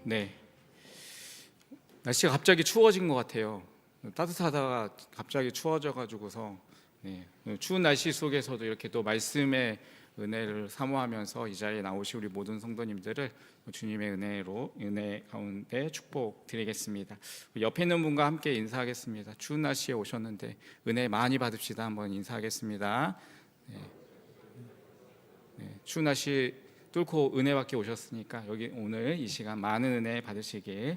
네, 날씨가 갑자기 추워진 것 같아요. 따뜻하다가 갑자기 추워져가지고서 추운 날씨 속에서도 이렇게 또 말씀의 은혜를 사모하면서 이 자리에 나오신 우리 모든 성도님들을 주님의 은혜 가운데 축복드리겠습니다. 옆에 있는 분과 함께 인사하겠습니다. 추운 날씨에 오셨는데 은혜 많이 받읍시다. 한번 인사하겠습니다. 추운 날씨 뚫고 은혜 받게 오셨으니까 여기 오늘 이 시간 많은 은혜 받으시길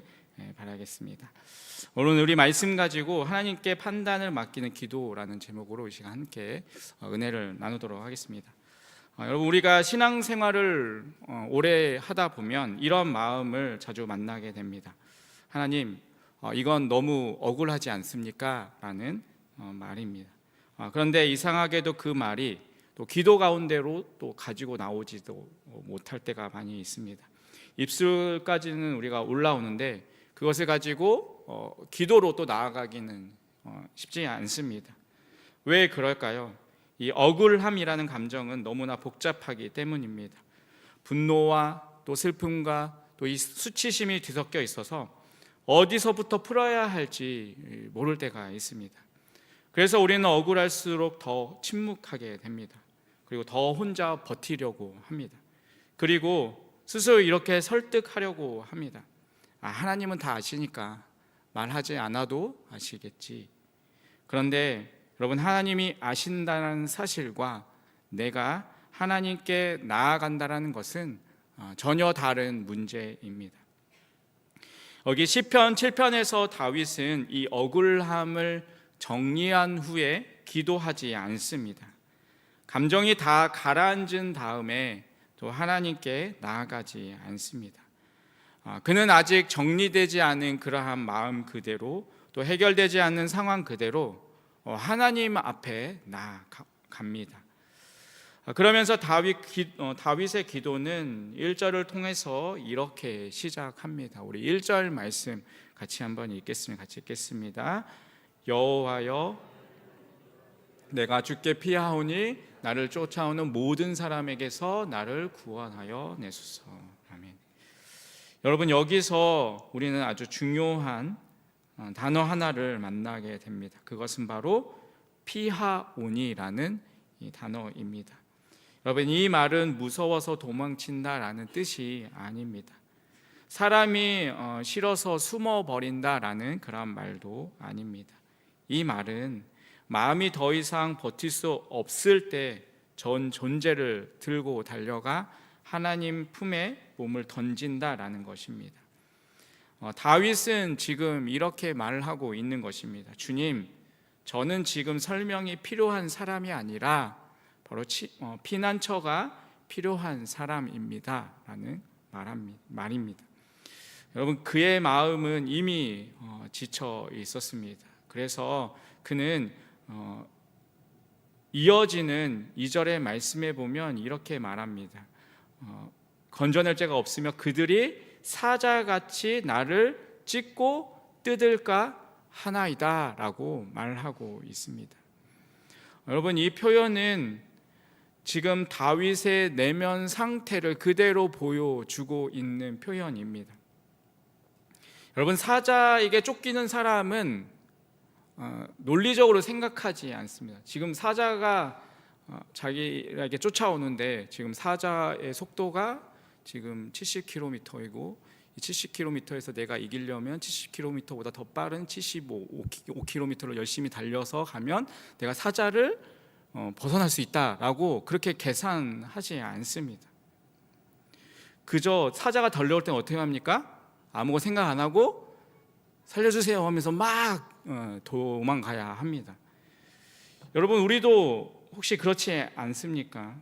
바라겠습니다. 오늘 우리 말씀 가지고 하나님께 판단을 맡기는 기도라는 제목으로 이 시간 함께 은혜를 나누도록 하겠습니다. 여러분, 우리가 신앙생활을 오래 하다 보면 이런 마음을 자주 만나게 됩니다. 하나님, 이건 너무 억울하지 않습니까? 라는 말입니다. 그런데 이상하게도 그 말이 또 기도 가운데로 또 가지고 나오지도 못할 때가 많이 있습니다. 입술까지는 우리가 올라오는데 그것을 가지고 기도로 또 나아가기는 쉽지 않습니다. 왜 그럴까요? 이 억울함이라는 감정은 너무나 복잡하기 때문입니다. 분노와 또 슬픔과 또 이 수치심이 뒤섞여 있어서 어디서부터 풀어야 할지 모를 때가 있습니다. 그래서 우리는 억울할수록 더 침묵하게 됩니다. 그리고 더 혼자 버티려고 합니다. 그리고 스스로 이렇게 설득하려고 합니다. 하나님은 다 아시니까 말하지 않아도 아시겠지. 그런데 여러분, 하나님이 아신다는 사실과 내가 하나님께 나아간다는 것은 전혀 다른 문제입니다. 여기 시편 7편에서 다윗은 이 억울함을 정리한 후에 기도하지 않습니다. 감정이 다 가라앉은 다음에 또 하나님께 나아가지 않습니다. 그는 아직 정리되지 않은 그러한 마음 그대로 또 해결되지 않는 상황 그대로 하나님 앞에 나아갑니다. 그러면서 다윗의 기도는 1절을 통해서 이렇게 시작합니다. 우리 1절 말씀 같이 한번 읽겠습니다. 같이 읽겠습니다. 여호와여, 내가 주께 피하오니 나를 쫓아오는 모든 사람에게서 나를 구원하여 내소서. 아멘. 여러분, 여기서 우리는 아주 중요한 단어 하나를 만나게 됩니다. 그것은 바로 피하오니라는 이 단어입니다. 여러분, 이 말은 무서워서 도망친다라는 뜻이 아닙니다. 사람이 싫어서 숨어버린다라는 그런 말도 아닙니다. 이 말은 마음이 더 이상 버틸 수 없을 때 전 존재를 들고 달려가 하나님 품에 몸을 던진다라는 것입니다. 다윗은 지금 이렇게 말을 하고 있는 것입니다. 주님, 저는 지금 설명이 필요한 사람이 아니라 바로 피난처가 필요한 사람입니다 라는 말입니다. 여러분, 그의 마음은 이미 지쳐 있었습니다. 그래서 그는 이어지는 2절의 말씀에 보면 이렇게 말합니다. 건져낼 자가 없으며 그들이 사자같이 나를 찢고 뜯을까 하나이다 라고 말하고 있습니다. 여러분, 이 표현은 지금 다윗의 내면 상태를 그대로 보여주고 있는 표현입니다. 여러분, 사자에게 쫓기는 사람은 논리적으로 생각하지 않습니다. 지금 사자가 자기에게 쫓아오는데 지금 사자의 속도가 지금 70km이고 이 70km에서 내가 이기려면 70km보다 더 빠른 75km를 열심히 달려서 가면 내가 사자를 벗어날 수 있다라고 그렇게 계산하지 않습니다. 그저 사자가 달려올 때는 어떻게 합니까? 아무것도 생각 안 하고 살려주세요 하면서 막 도망가야 합니다. 여러분, 우리도 혹시 그렇지 않습니까?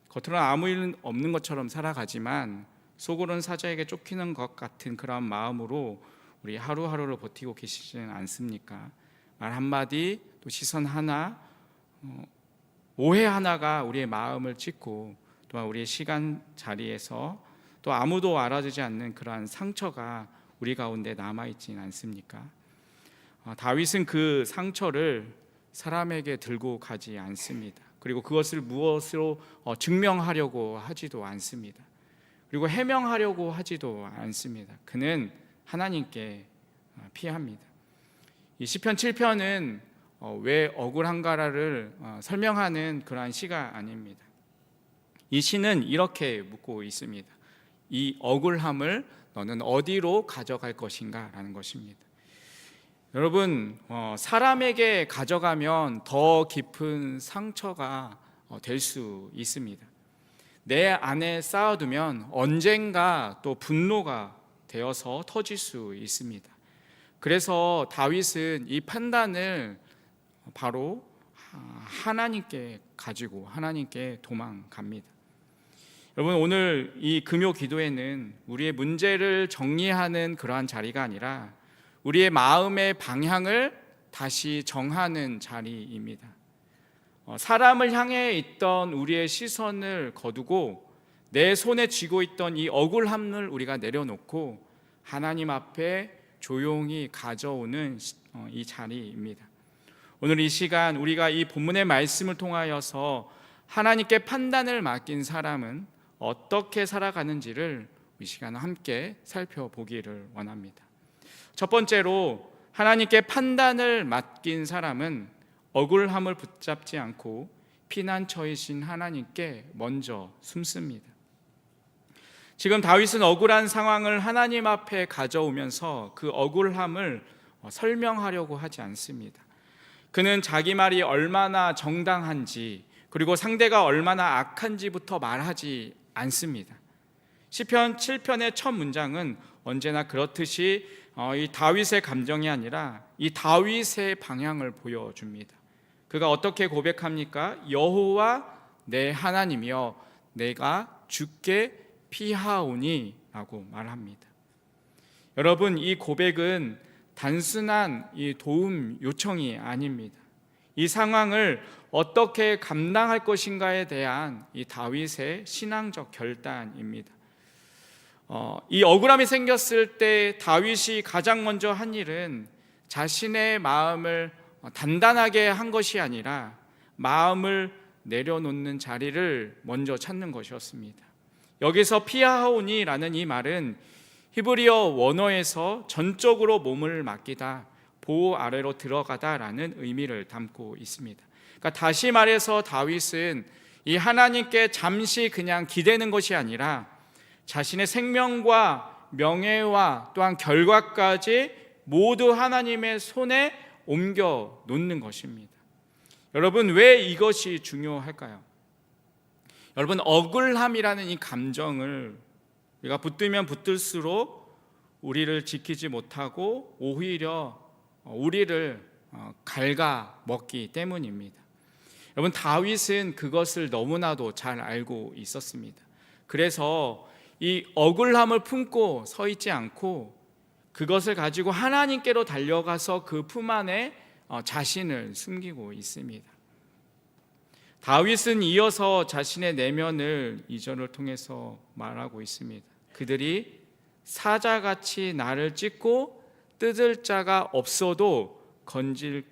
겉으로는 아무 일 없는 것처럼 살아가지만 속으로는 사자에게 쫓기는 것 같은 그런 마음으로 우리 하루하루를 버티고 계시지는 않습니까? 말 한마디, 또 시선 하나, 오해 하나가 우리의 마음을 찢고 또한 우리의 시간 자리에서 또 아무도 알아주지 않는 그러한 상처가 우리 가운데 남아있지는 않습니까? 다윗은 그 상처를 사람에게 들고 가지 않습니다. 그리고 그것을 무엇으로 증명하려고 하지도 않습니다. 그리고 해명하려고 하지도 않습니다. 그는 하나님께 피합니다. 이 시편 7편은 왜 억울한가를 설명하는 그러한 시가 아닙니다. 이 시는 이렇게 묻고 있습니다. 이 억울함을 너는 어디로 가져갈 것인가 라는 것입니다. 여러분, 사람에게 가져가면 더 깊은 상처가 될 수 있습니다. 내 안에 쌓아두면 언젠가 또 분노가 되어서 터질 수 있습니다. 그래서 다윗은 이 판단을 바로 하나님께 가지고 하나님께 도망갑니다. 여러분, 오늘 이 금요 기도에는 우리의 문제를 정리하는 그러한 자리가 아니라 우리의 마음의 방향을 다시 정하는 자리입니다. 사람을 향해 있던 우리의 시선을 거두고 내 손에 쥐고 있던 이 억울함을 우리가 내려놓고 하나님 앞에 조용히 가져오는 이 자리입니다. 오늘 이 시간 우리가 이 본문의 말씀을 통하여서 하나님께 판단을 맡긴 사람은 어떻게 살아가는지를 이 시간 함께 살펴보기를 원합니다. 첫 번째로 하나님께 판단을 맡긴 사람은 억울함을 붙잡지 않고 피난처이신 하나님께 먼저 숨습니다. 지금 다윗은 억울한 상황을 하나님 앞에 가져오면서 그 억울함을 설명하려고 하지 않습니다. 그는 자기 말이 얼마나 정당한지 그리고 상대가 얼마나 악한지부터 말하지 않습니다. 시편 7편의 첫 문장은 언제나 그렇듯이 이 다윗의 감정이 아니라 이 다윗의 방향을 보여줍니다. 그가 어떻게 고백합니까? 여호와 내 하나님이여 내가 주께 피하오니 라고 말합니다. 여러분, 이 고백은 단순한 이 도움 요청이 아닙니다. 이 상황을 어떻게 감당할 것인가에 대한 이 다윗의 신앙적 결단입니다. 이 억울함이 생겼을 때 다윗이 가장 먼저 한 일은 자신의 마음을 단단하게 한 것이 아니라 마음을 내려놓는 자리를 먼저 찾는 것이었습니다. 여기서 피하오니라는 이 말은 히브리어 원어에서 전적으로 몸을 맡기다, 보호 아래로 들어가다라는 의미를 담고 있습니다. 그러니까 다시 말해서 다윗은 이 하나님께 잠시 그냥 기대는 것이 아니라 자신의 생명과 명예와 또한 결과까지 모두 하나님의 손에 옮겨 놓는 것입니다. 여러분, 왜 이것이 중요할까요? 여러분, 억울함이라는 이 감정을 우리가 붙들면 붙들수록 우리를 지키지 못하고 오히려 우리를 갉아먹기 때문입니다. 여러분, 다윗은 그것을 너무나도 잘 알고 있었습니다. 그래서 이 억울함을 품고 서 있지 않고 그것을 가지고 하나님께로 달려가서 그 품 안에 자신을 숨기고 있습니다. 다윗은 이어서 자신의 내면을 2절을 통해서 말하고 있습니다. 그들이 사자같이 나를 찢고 뜯을 자가 없어도 건질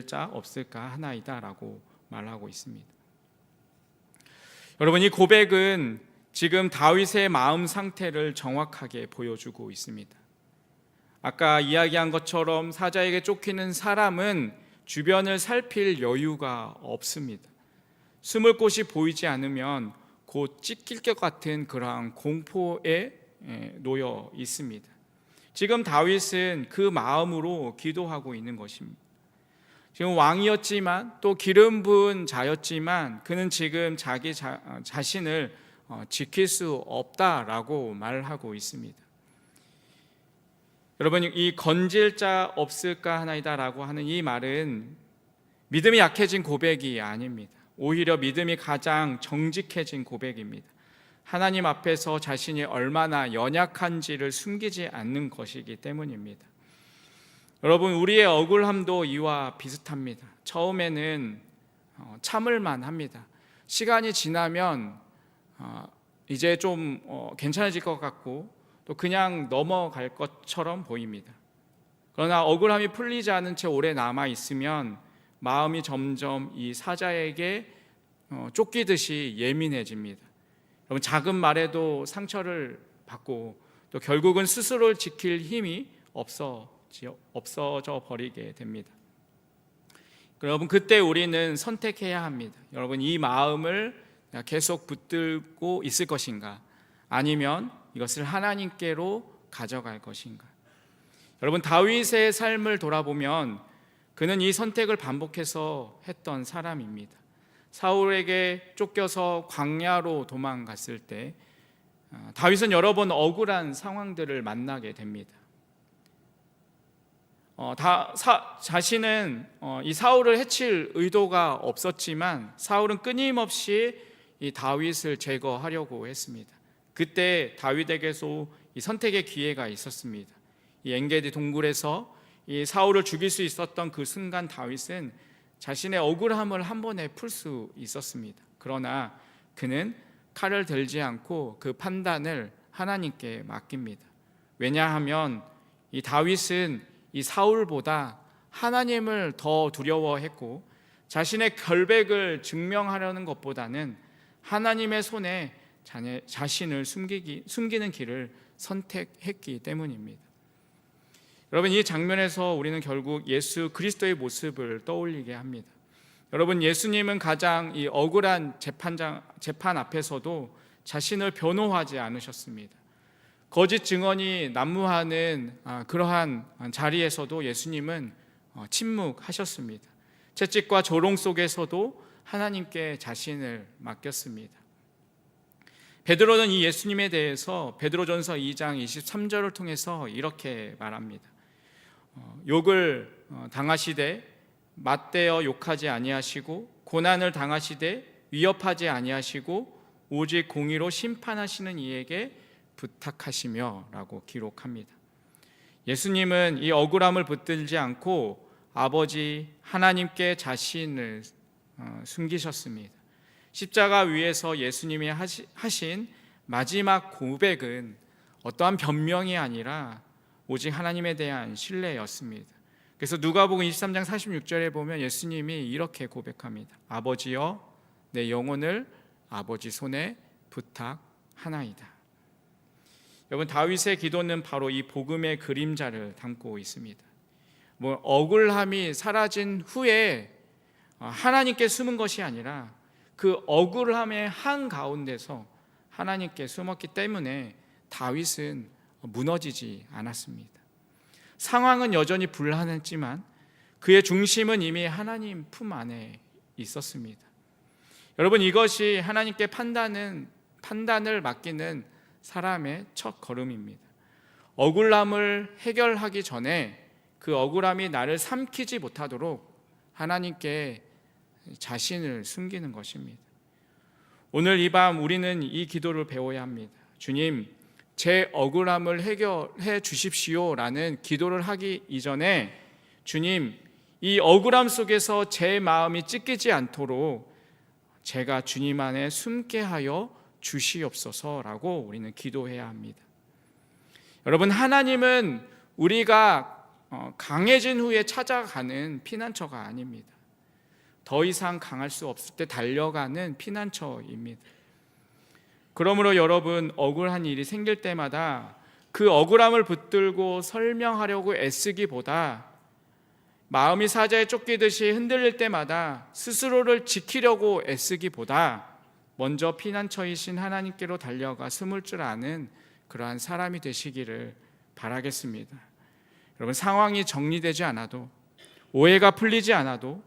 자 없을까 하나이다 라고 말하고 있습니다. 여러분, 이 고백은 지금 다윗의 마음 상태를 정확하게 보여주고 있습니다. 아까 이야기한 것처럼 사자에게 쫓기는 사람은 주변을 살필 여유가 없습니다. 숨을 곳이 보이지 않으면 곧 찢길 것 같은 그러한 공포에 놓여 있습니다. 지금 다윗은 그 마음으로 기도하고 있는 것입니다. 지금 왕이었지만 또 기름 부은 자였지만 그는 지금 자기 자신을 지킬 수 없다라고 말하고 있습니다. 여러분, 이 건질 자 없을까 하나이다라고 하는 이 말은 믿음이 약해진 고백이 아닙니다. 오히려 믿음이 가장 정직해진 고백입니다. 하나님 앞에서 자신이 얼마나 연약한지를 숨기지 않는 것이기 때문입니다. 여러분, 우리의 억울함도 이와 비슷합니다. 처음에는 참을만 합니다. 시간이 지나면 이제 좀 괜찮아질 것 같고 또 그냥 넘어갈 것처럼 보입니다. 그러나 억울함이 풀리지 않은 채 오래 남아 있으면 마음이 점점 이 사자에게 쫓기듯이 예민해집니다. 여러분, 작은 말에도 상처를 받고 또 결국은 스스로를 지킬 힘이 없어져 버리게 됩니다. 여러분, 그때 우리는 선택해야 합니다. 여러분, 이 마음을 계속 붙들고 있을 것인가, 아니면 이것을 하나님께로 가져갈 것인가. 여러분, 다윗의 삶을 돌아보면 그는 이 선택을 반복해서 했던 사람입니다. 사울에게 쫓겨서 광야로 도망갔을 때 다윗은 여러 번 억울한 상황들을 만나게 됩니다. 자신은 이 사울을 해칠 의도가 없었지만 사울은 끊임없이 이 다윗을 제거하려고 했습니다. 그때 다윗에게서 이 선택의 기회가 있었습니다. 이 엔게디 동굴에서 이 사울을 죽일 수 있었던 그 순간 다윗은 자신의 억울함을 한 번에 풀 수 있었습니다. 그러나 그는 칼을 들지 않고 그 판단을 하나님께 맡깁니다. 왜냐하면 이 다윗은 이 사울보다 하나님을 더 두려워했고, 자신의 결백을 증명하려는 것보다는 하나님의 손에 자신을 숨기는 길을 선택했기 때문입니다. 여러분, 이 장면에서 우리는 결국 예수 그리스도의 모습을 떠올리게 합니다. 여러분, 예수님은 가장 이 억울한 재판 앞에서도 자신을 변호하지 않으셨습니다. 거짓 증언이 난무하는 그러한 자리에서도 예수님은 침묵하셨습니다. 채찍과 조롱 속에서도 하나님께 자신을 맡겼습니다. 베드로는 이 예수님에 대해서 베드로전서 2장 23절을 통해서 이렇게 말합니다. 욕을 당하시되 맞대어 욕하지 아니하시고, 고난을 당하시되 위협하지 아니하시고, 오직 공의로 심판하시는 이에게 부탁하시며 라고 기록합니다. 예수님은 이 억울함을 붙들지 않고 아버지 하나님께 자신을 숨기셨습니다. 십자가 위에서 예수님이 하신 마지막 고백은 어떠한 변명이 아니라 오직 하나님에 대한 신뢰였습니다. 그래서 누가복음 23장 46절에 보면 예수님이 이렇게 고백합니다. 아버지여, 내 영혼을 아버지 손에 부탁하나이다. 여러분, 다윗의 기도는 바로 이 복음의 그림자를 담고 있습니다. 억울함이 사라진 후에 하나님께 숨은 것이 아니라 그 억울함의 한가운데서 하나님께 숨었기 때문에 다윗은 무너지지 않았습니다. 상황은 여전히 불안했지만 그의 중심은 이미 하나님 품 안에 있었습니다. 여러분, 이것이 하나님께 판단을 맡기는 사람의 첫 걸음입니다. 억울함을 해결하기 전에 그 억울함이 나를 삼키지 못하도록 하나님께 자신을 숨기는 것입니다. 오늘 이 밤 우리는 이 기도를 배워야 합니다. 주님, 제 억울함을 해결해 주십시오라는 기도를 하기 이전에 주님, 이 억울함 속에서 제 마음이 찢기지 않도록 제가 주님 안에 숨게 하여 주시옵소서라고 우리는 기도해야 합니다. 여러분, 하나님은 우리가 강해진 후에 찾아가는 피난처가 아닙니다. 더 이상 강할 수 없을 때 달려가는 피난처입니다. 그러므로 여러분, 억울한 일이 생길 때마다 그 억울함을 붙들고 설명하려고 애쓰기보다, 마음이 사자에 쫓기듯이 흔들릴 때마다 스스로를 지키려고 애쓰기보다 먼저 피난처이신 하나님께로 달려가 숨을 줄 아는 그러한 사람이 되시기를 바라겠습니다. 여러분, 상황이 정리되지 않아도, 오해가 풀리지 않아도,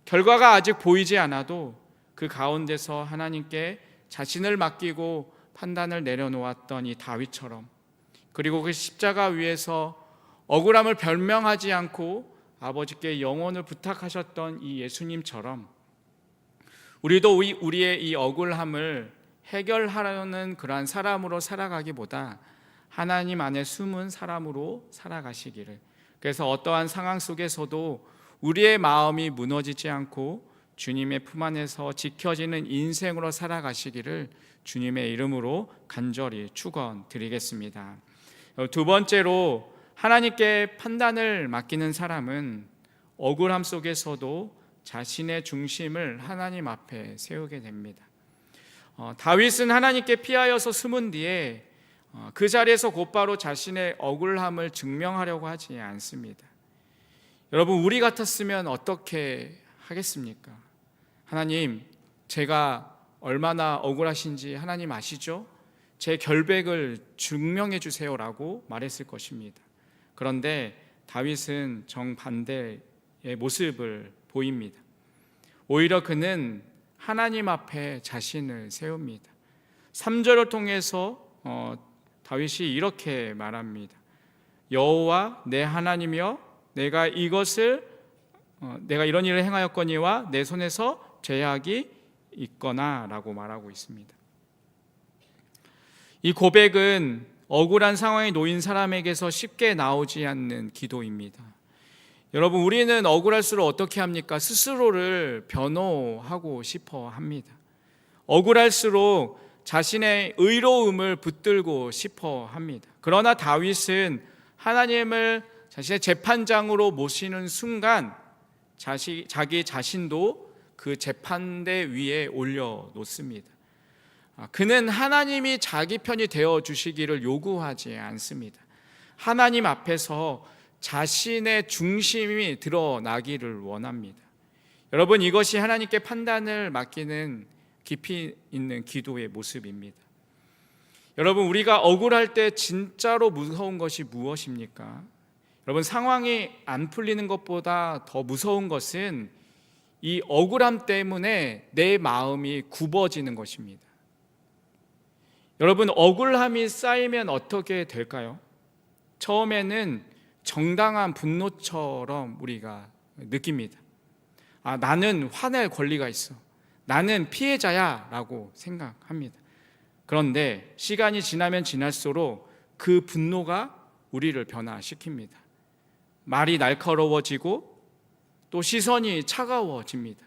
결과가 아직 보이지 않아도 그 가운데서 하나님께 자신을 맡기고 판단을 내려놓았던 이 다윗처럼, 그리고 그 십자가 위에서 억울함을 변명하지 않고 아버지께 영혼을 부탁하셨던 이 예수님처럼 우리도 우리의 이 억울함을 해결하려는 그러한 사람으로 살아가기보다 하나님 안에 숨은 사람으로 살아가시기를, 그래서 어떠한 상황 속에서도 우리의 마음이 무너지지 않고 주님의 품 안에서 지켜지는 인생으로 살아가시기를 주님의 이름으로 간절히 축원드리겠습니다. 두 번째로, 하나님께 판단을 맡기는 사람은 억울함 속에서도 자신의 중심을 하나님 앞에 세우게 됩니다. 다윗은 하나님께 피하여서 숨은 뒤에 그 자리에서 곧바로 자신의 억울함을 증명하려고 하지 않습니다. 여러분, 우리 같았으면 어떻게 하겠습니까? 하나님, 제가 얼마나 억울하신지 하나님 아시죠? 제 결백을 증명해 주세요라고 말했을 것입니다. 그런데 다윗은 정반대의 모습을 보입니다. 오히려 그는 하나님 앞에 자신을 세웁니다. 3절을 통해서 다윗이 이렇게 말합니다. 여호와 내 하나님이여, 내가 이런 일을 행하였거니와 내 손에서 죄악이 있거나 라고 말하고 있습니다. 이 고백은 억울한 상황에 놓인 사람에게서 쉽게 나오지 않는 기도입니다. 여러분, 우리는 억울할수록 어떻게 합니까? 스스로를 변호하고 싶어 합니다. 억울할수록 자신의 의로움을 붙들고 싶어 합니다. 그러나 다윗은 하나님을 자신의 재판장으로 모시는 순간 자기 자신도 그 재판대 위에 올려놓습니다. 그는 하나님이 자기 편이 되어 주시기를 요구하지 않습니다. 하나님 앞에서 자신의 중심이 드러나기를 원합니다. 여러분, 이것이 하나님께 판단을 맡기는 깊이 있는 기도의 모습입니다. 여러분, 우리가 억울할 때 진짜로 무서운 것이 무엇입니까? 여러분, 상황이 안 풀리는 것보다 더 무서운 것은 이 억울함 때문에 내 마음이 굽어지는 것입니다. 여러분, 억울함이 쌓이면 어떻게 될까요? 처음에는 정당한 분노처럼 우리가 느낍니다. 나는 화낼 권리가 있어. 나는 피해자야 라고 생각합니다. 그런데 시간이 지나면 지날수록 그 분노가 우리를 변화시킵니다. 말이 날카로워지고 또 시선이 차가워집니다.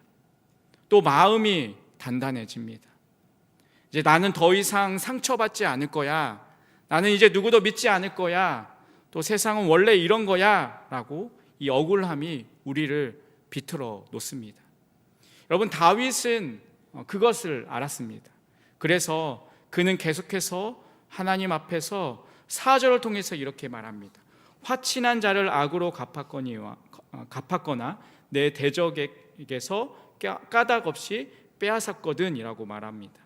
또 마음이 단단해집니다. 이제 나는 더 이상 상처받지 않을 거야. 나는 이제 누구도 믿지 않을 거야. 또 세상은 원래 이런 거야 라고 이 억울함이 우리를 비틀어 놓습니다. 여러분, 다윗은 그것을 알았습니다. 그래서 그는 계속해서 하나님 앞에서 4절을 통해서 이렇게 말합니다. 화친한 자를 악으로 갚았거나 내 대적에게서 까닭 없이 빼앗았거든 이라고 말합니다.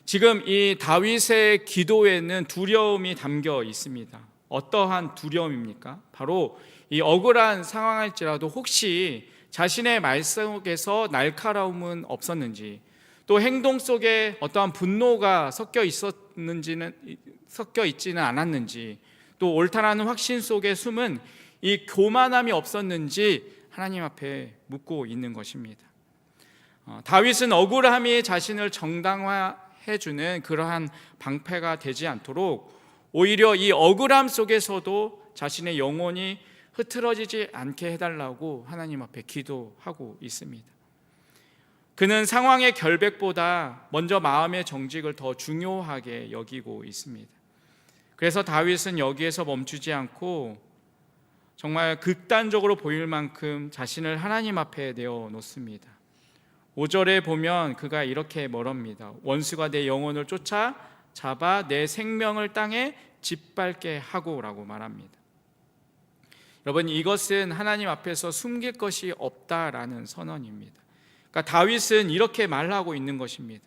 지금 이 다윗의 기도에는 두려움이 담겨 있습니다. 어떠한 두려움입니까? 바로 이 억울한 상황일지라도 혹시 자신의 말 속에서 날카로움은 없었는지, 또 행동 속에 어떠한 분노가 섞여 있지는 않았는지, 또 옳다라는 확신 속에 숨은 이 교만함이 없었는지 하나님 앞에 묻고 있는 것입니다. 다윗은 억울함이 자신을 정당화해주는 그러한 방패가 되지 않도록 오히려 이 억울함 속에서도 자신의 영혼이 흐트러지지 않게 해달라고 하나님 앞에 기도하고 있습니다. 그는 상황의 결백보다 먼저 마음의 정직을 더 중요하게 여기고 있습니다. 그래서 다윗은 여기에서 멈추지 않고 정말 극단적으로 보일 만큼 자신을 하나님 앞에 내어놓습니다. 5절에 보면 그가 이렇게 말합니다. 원수가 내 영혼을 쫓아잡아 내 생명을 땅에 짓밟게 하고 라고 말합니다. 여러분, 이것은 하나님 앞에서 숨길 것이 없다라는 선언입니다. 그러니까 다윗은 이렇게 말하고 있는 것입니다.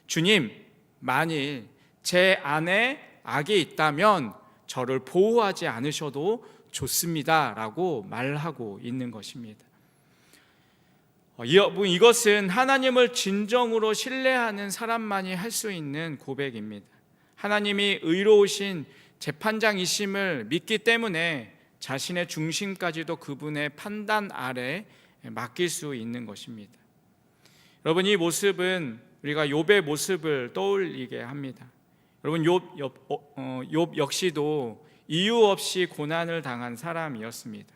주님, 만일 제 안에 악이 있다면 저를 보호하지 않으셔도 좋습니다 라고 말하고 있는 것입니다. 이것은 하나님을 진정으로 신뢰하는 사람만이 할 수 있는 고백입니다. 하나님이 의로우신 재판장이심을 믿기 때문에 자신의 중심까지도 그분의 판단 아래 맡길 수 있는 것입니다. 여러분, 이 모습은 우리가 욥의 모습을 떠올리게 합니다. 여러분, 욥 역시도 이유 없이 고난을 당한 사람이었습니다.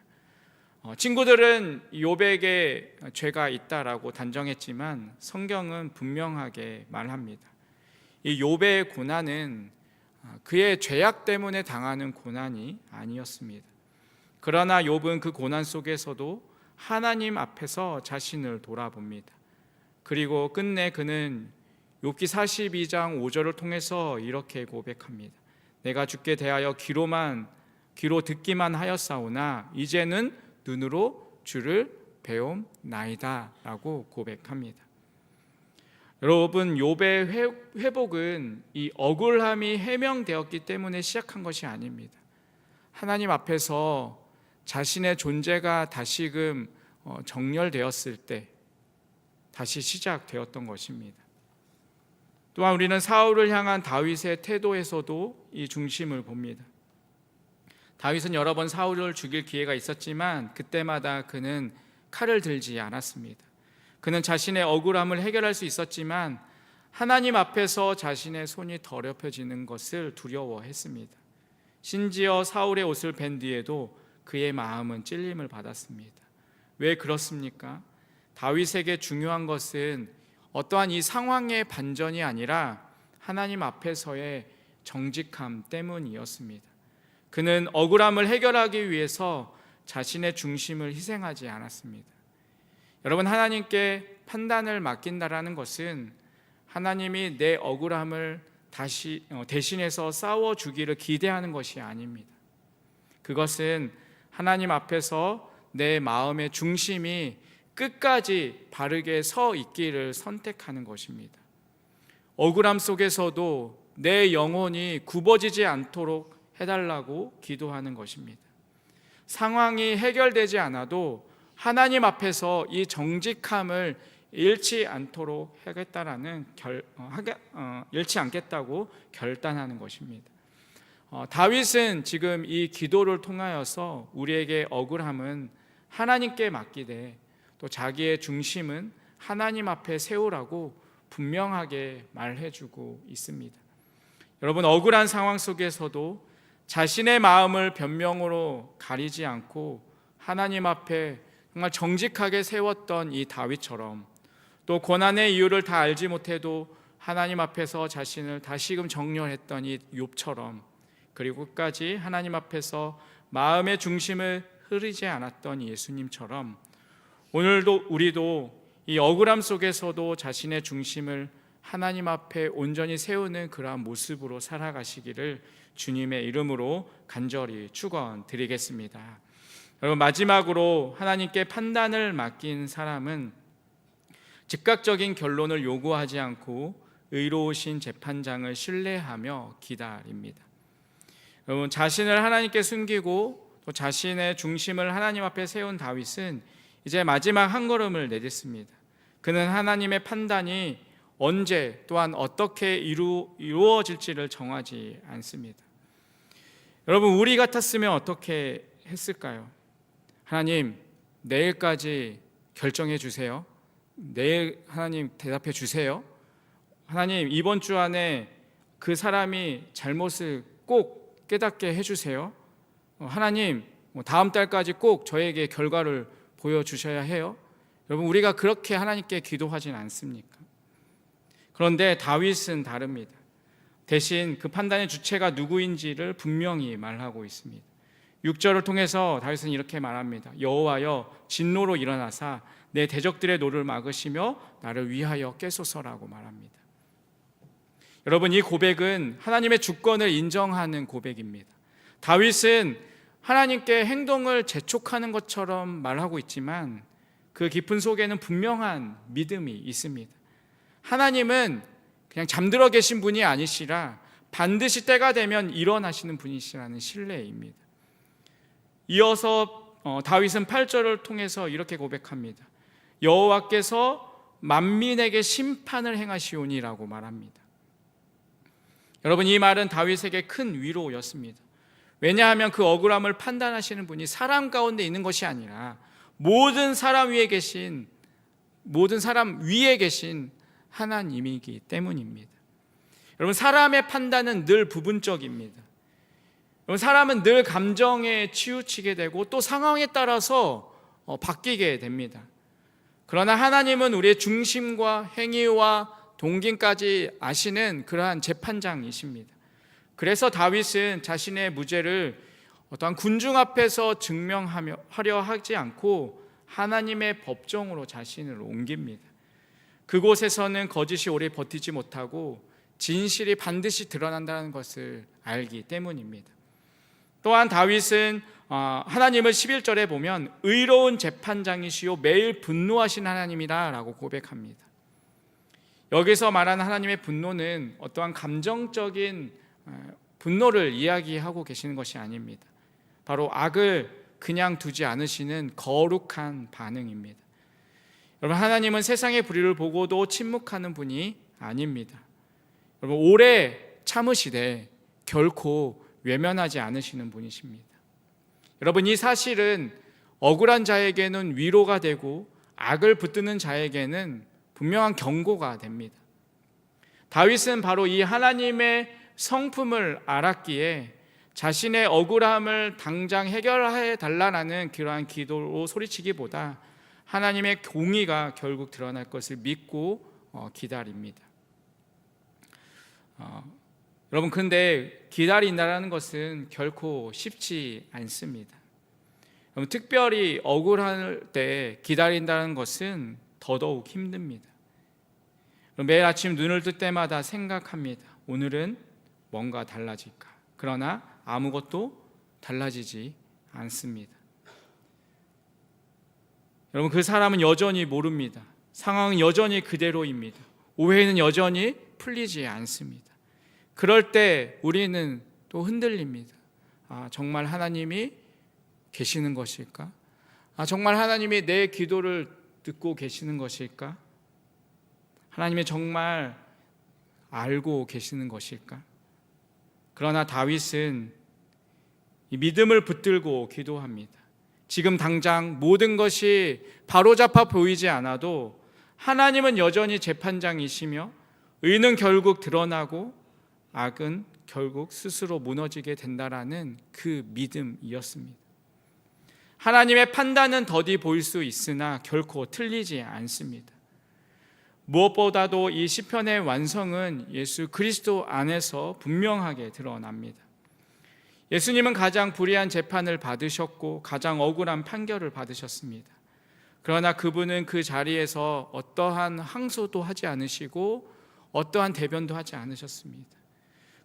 친구들은 욥에게 죄가 있다라고 단정했지만 성경은 분명하게 말합니다. 이 욥의 고난은 그의 죄악 때문에 당하는 고난이 아니었습니다. 그러나 욥은 그 고난 속에서도 하나님 앞에서 자신을 돌아봅니다. 그리고 끝내 그는 욥기 42장 5절을 통해서 이렇게 고백합니다. 내가 주께 대하여 귀로 듣기만 하였사오나 이제는 눈으로 주를 배움나이다 라고 고백합니다. 여러분, 욥의 회복은 이 억울함이 해명되었기 때문에 시작한 것이 아닙니다. 하나님 앞에서 자신의 존재가 다시금 정렬되었을 때 다시 시작되었던 것입니다. 또한 우리는 사울을 향한 다윗의 태도에서도 이 중심을 봅니다. 다윗은 여러 번 사울을 죽일 기회가 있었지만 그때마다 그는 칼을 들지 않았습니다. 그는 자신의 억울함을 해결할 수 있었지만 하나님 앞에서 자신의 손이 더럽혀지는 것을 두려워했습니다. 심지어 사울의 옷을 벤 뒤에도 그의 마음은 찔림을 받았습니다. 왜 그렇습니까? 다윗에게 중요한 것은 어떠한 이 상황의 반전이 아니라 하나님 앞에서의 정직함 때문이었습니다. 그는 억울함을 해결하기 위해서 자신의 중심을 희생하지 않았습니다. 여러분, 하나님께 판단을 맡긴다라는 것은 하나님이 내 억울함을 대신해서 싸워주기를 기대하는 것이 아닙니다. 그것은 하나님 앞에서 내 마음의 중심이 끝까지 바르게 서 있기를 선택하는 것입니다. 억울함 속에서도 내 영혼이 굽어지지 않도록 해달라고 기도하는 것입니다. 상황이 해결되지 않아도 하나님 앞에서 이 정직함을 잃지 않도록 잃지 않겠다고 결단하는 것입니다. 다윗은 지금 이 기도를 통하여서 우리에게 억울함은 하나님께 맡기되 또 자기의 중심은 하나님 앞에 세우라고 분명하게 말해주고 있습니다. 여러분, 억울한 상황 속에서도 자신의 마음을 변명으로 가리지 않고 하나님 앞에 정말 정직하게 세웠던 이 다윗처럼, 또 고난의 이유를 다 알지 못해도 하나님 앞에서 자신을 다시금 정렬했던 이 욥처럼, 그리고 끝까지 하나님 앞에서 마음의 중심을 흐리지 않았던 예수님처럼 오늘도 우리도 이 억울함 속에서도 자신의 중심을 하나님 앞에 온전히 세우는 그러한 모습으로 살아가시기를 주님의 이름으로 간절히 축원드리겠습니다. 여러분, 마지막으로 하나님께 판단을 맡긴 사람은 즉각적인 결론을 요구하지 않고 의로우신 재판장을 신뢰하며 기다립니다. 여러분, 자신을 하나님께 숨기고 또 자신의 중심을 하나님 앞에 세운 다윗은 이제 마지막 한 걸음을 내딛습니다. 그는 하나님의 판단이 언제 또한 어떻게 이루어질지를 정하지 않습니다. 여러분, 우리 같았으면 어떻게 했을까요? 하나님, 내일까지 결정해 주세요. 내일 하나님 대답해 주세요. 하나님, 이번 주 안에 그 사람이 잘못을 꼭 깨닫게 해주세요. 하나님, 다음 달까지 꼭 저에게 결과를 보여주셔야 해요. 여러분, 우리가 그렇게 하나님께 기도하진 않습니까? 그런데 다윗은 다릅니다. 대신 그 판단의 주체가 누구인지를 분명히 말하고 있습니다. 6절을 통해서 다윗은 이렇게 말합니다. 여호와여, 진노로 일어나사 내 대적들의 노를 막으시며 나를 위하여 깨소서라고 말합니다. 여러분, 이 고백은 하나님의 주권을 인정하는 고백입니다. 다윗은 하나님께 행동을 재촉하는 것처럼 말하고 있지만 그 깊은 속에는 분명한 믿음이 있습니다. 하나님은 그냥 잠들어 계신 분이 아니시라 반드시 때가 되면 일어나시는 분이시라는 신뢰입니다. 이어서 다윗은 8절을 통해서 이렇게 고백합니다. 여호와께서 만민에게 심판을 행하시오니라고 말합니다. 여러분, 이 말은 다윗에게 큰 위로였습니다. 왜냐하면 그 억울함을 판단하시는 분이 사람 가운데 있는 것이 아니라 모든 사람 위에 계신 하나님이기 때문입니다. 여러분, 사람의 판단은 늘 부분적입니다. 여러분, 사람은 늘 감정에 치우치게 되고 또 상황에 따라서 바뀌게 됩니다. 그러나 하나님은 우리의 중심과 행위와 동기까지 아시는 그러한 재판장이십니다. 그래서 다윗은 자신의 무죄를 어떠한 군중 앞에서 증명하려 하지 않고 하나님의 법정으로 자신을 옮깁니다. 그곳에서는 거짓이 오래 버티지 못하고 진실이 반드시 드러난다는 것을 알기 때문입니다. 또한 다윗은 하나님을 11절에 보면 의로운 재판장이시요 매일 분노하신 하나님이다 라고 고백합니다. 여기서 말하는 하나님의 분노는 어떠한 감정적인 분노를 이야기하고 계시는 것이 아닙니다. 바로 악을 그냥 두지 않으시는 거룩한 반응입니다. 여러분, 하나님은 세상의 불의를 보고도 침묵하는 분이 아닙니다. 여러분, 오래 참으시되 결코 외면하지 않으시는 분이십니다. 여러분, 이 사실은 억울한 자에게는 위로가 되고 악을 붙드는 자에게는 분명한 경고가 됩니다. 다윗은 바로 이 하나님의 성품을 알았기에 자신의 억울함을 당장 해결해 달라는 그러한 기도로 소리치기보다 하나님의 공의가 결국 드러날 것을 믿고 기다립니다. 여러분, 근데 기다린다는 것은 결코 쉽지 않습니다. 여러분, 특별히 억울할 때 기다린다는 것은 더더욱 힘듭니다. 매일 아침 눈을 뜰 때마다 생각합니다. 오늘은 뭔가 달라질까? 그러나 아무것도 달라지지 않습니다. 여러분, 그 사람은 여전히 모릅니다. 상황은 여전히 그대로입니다. 오해는 여전히 풀리지 않습니다. 그럴 때 우리는 또 흔들립니다. 정말 하나님이 계시는 것일까? 정말 하나님이 내 기도를 듣고 계시는 것일까? 하나님이 정말 알고 계시는 것일까? 그러나 다윗은 이 믿음을 붙들고 기도합니다. 지금 당장 모든 것이 바로잡아 보이지 않아도 하나님은 여전히 재판장이시며 의는 결국 드러나고 악은 결국 스스로 무너지게 된다라는 그 믿음이었습니다. 하나님의 판단은 더디 보일 수 있으나 결코 틀리지 않습니다. 무엇보다도 이 시편의 완성은 예수 그리스도 안에서 분명하게 드러납니다. 예수님은 가장 불의한 재판을 받으셨고 가장 억울한 판결을 받으셨습니다. 그러나 그분은 그 자리에서 어떠한 항소도 하지 않으시고 어떠한 대변도 하지 않으셨습니다.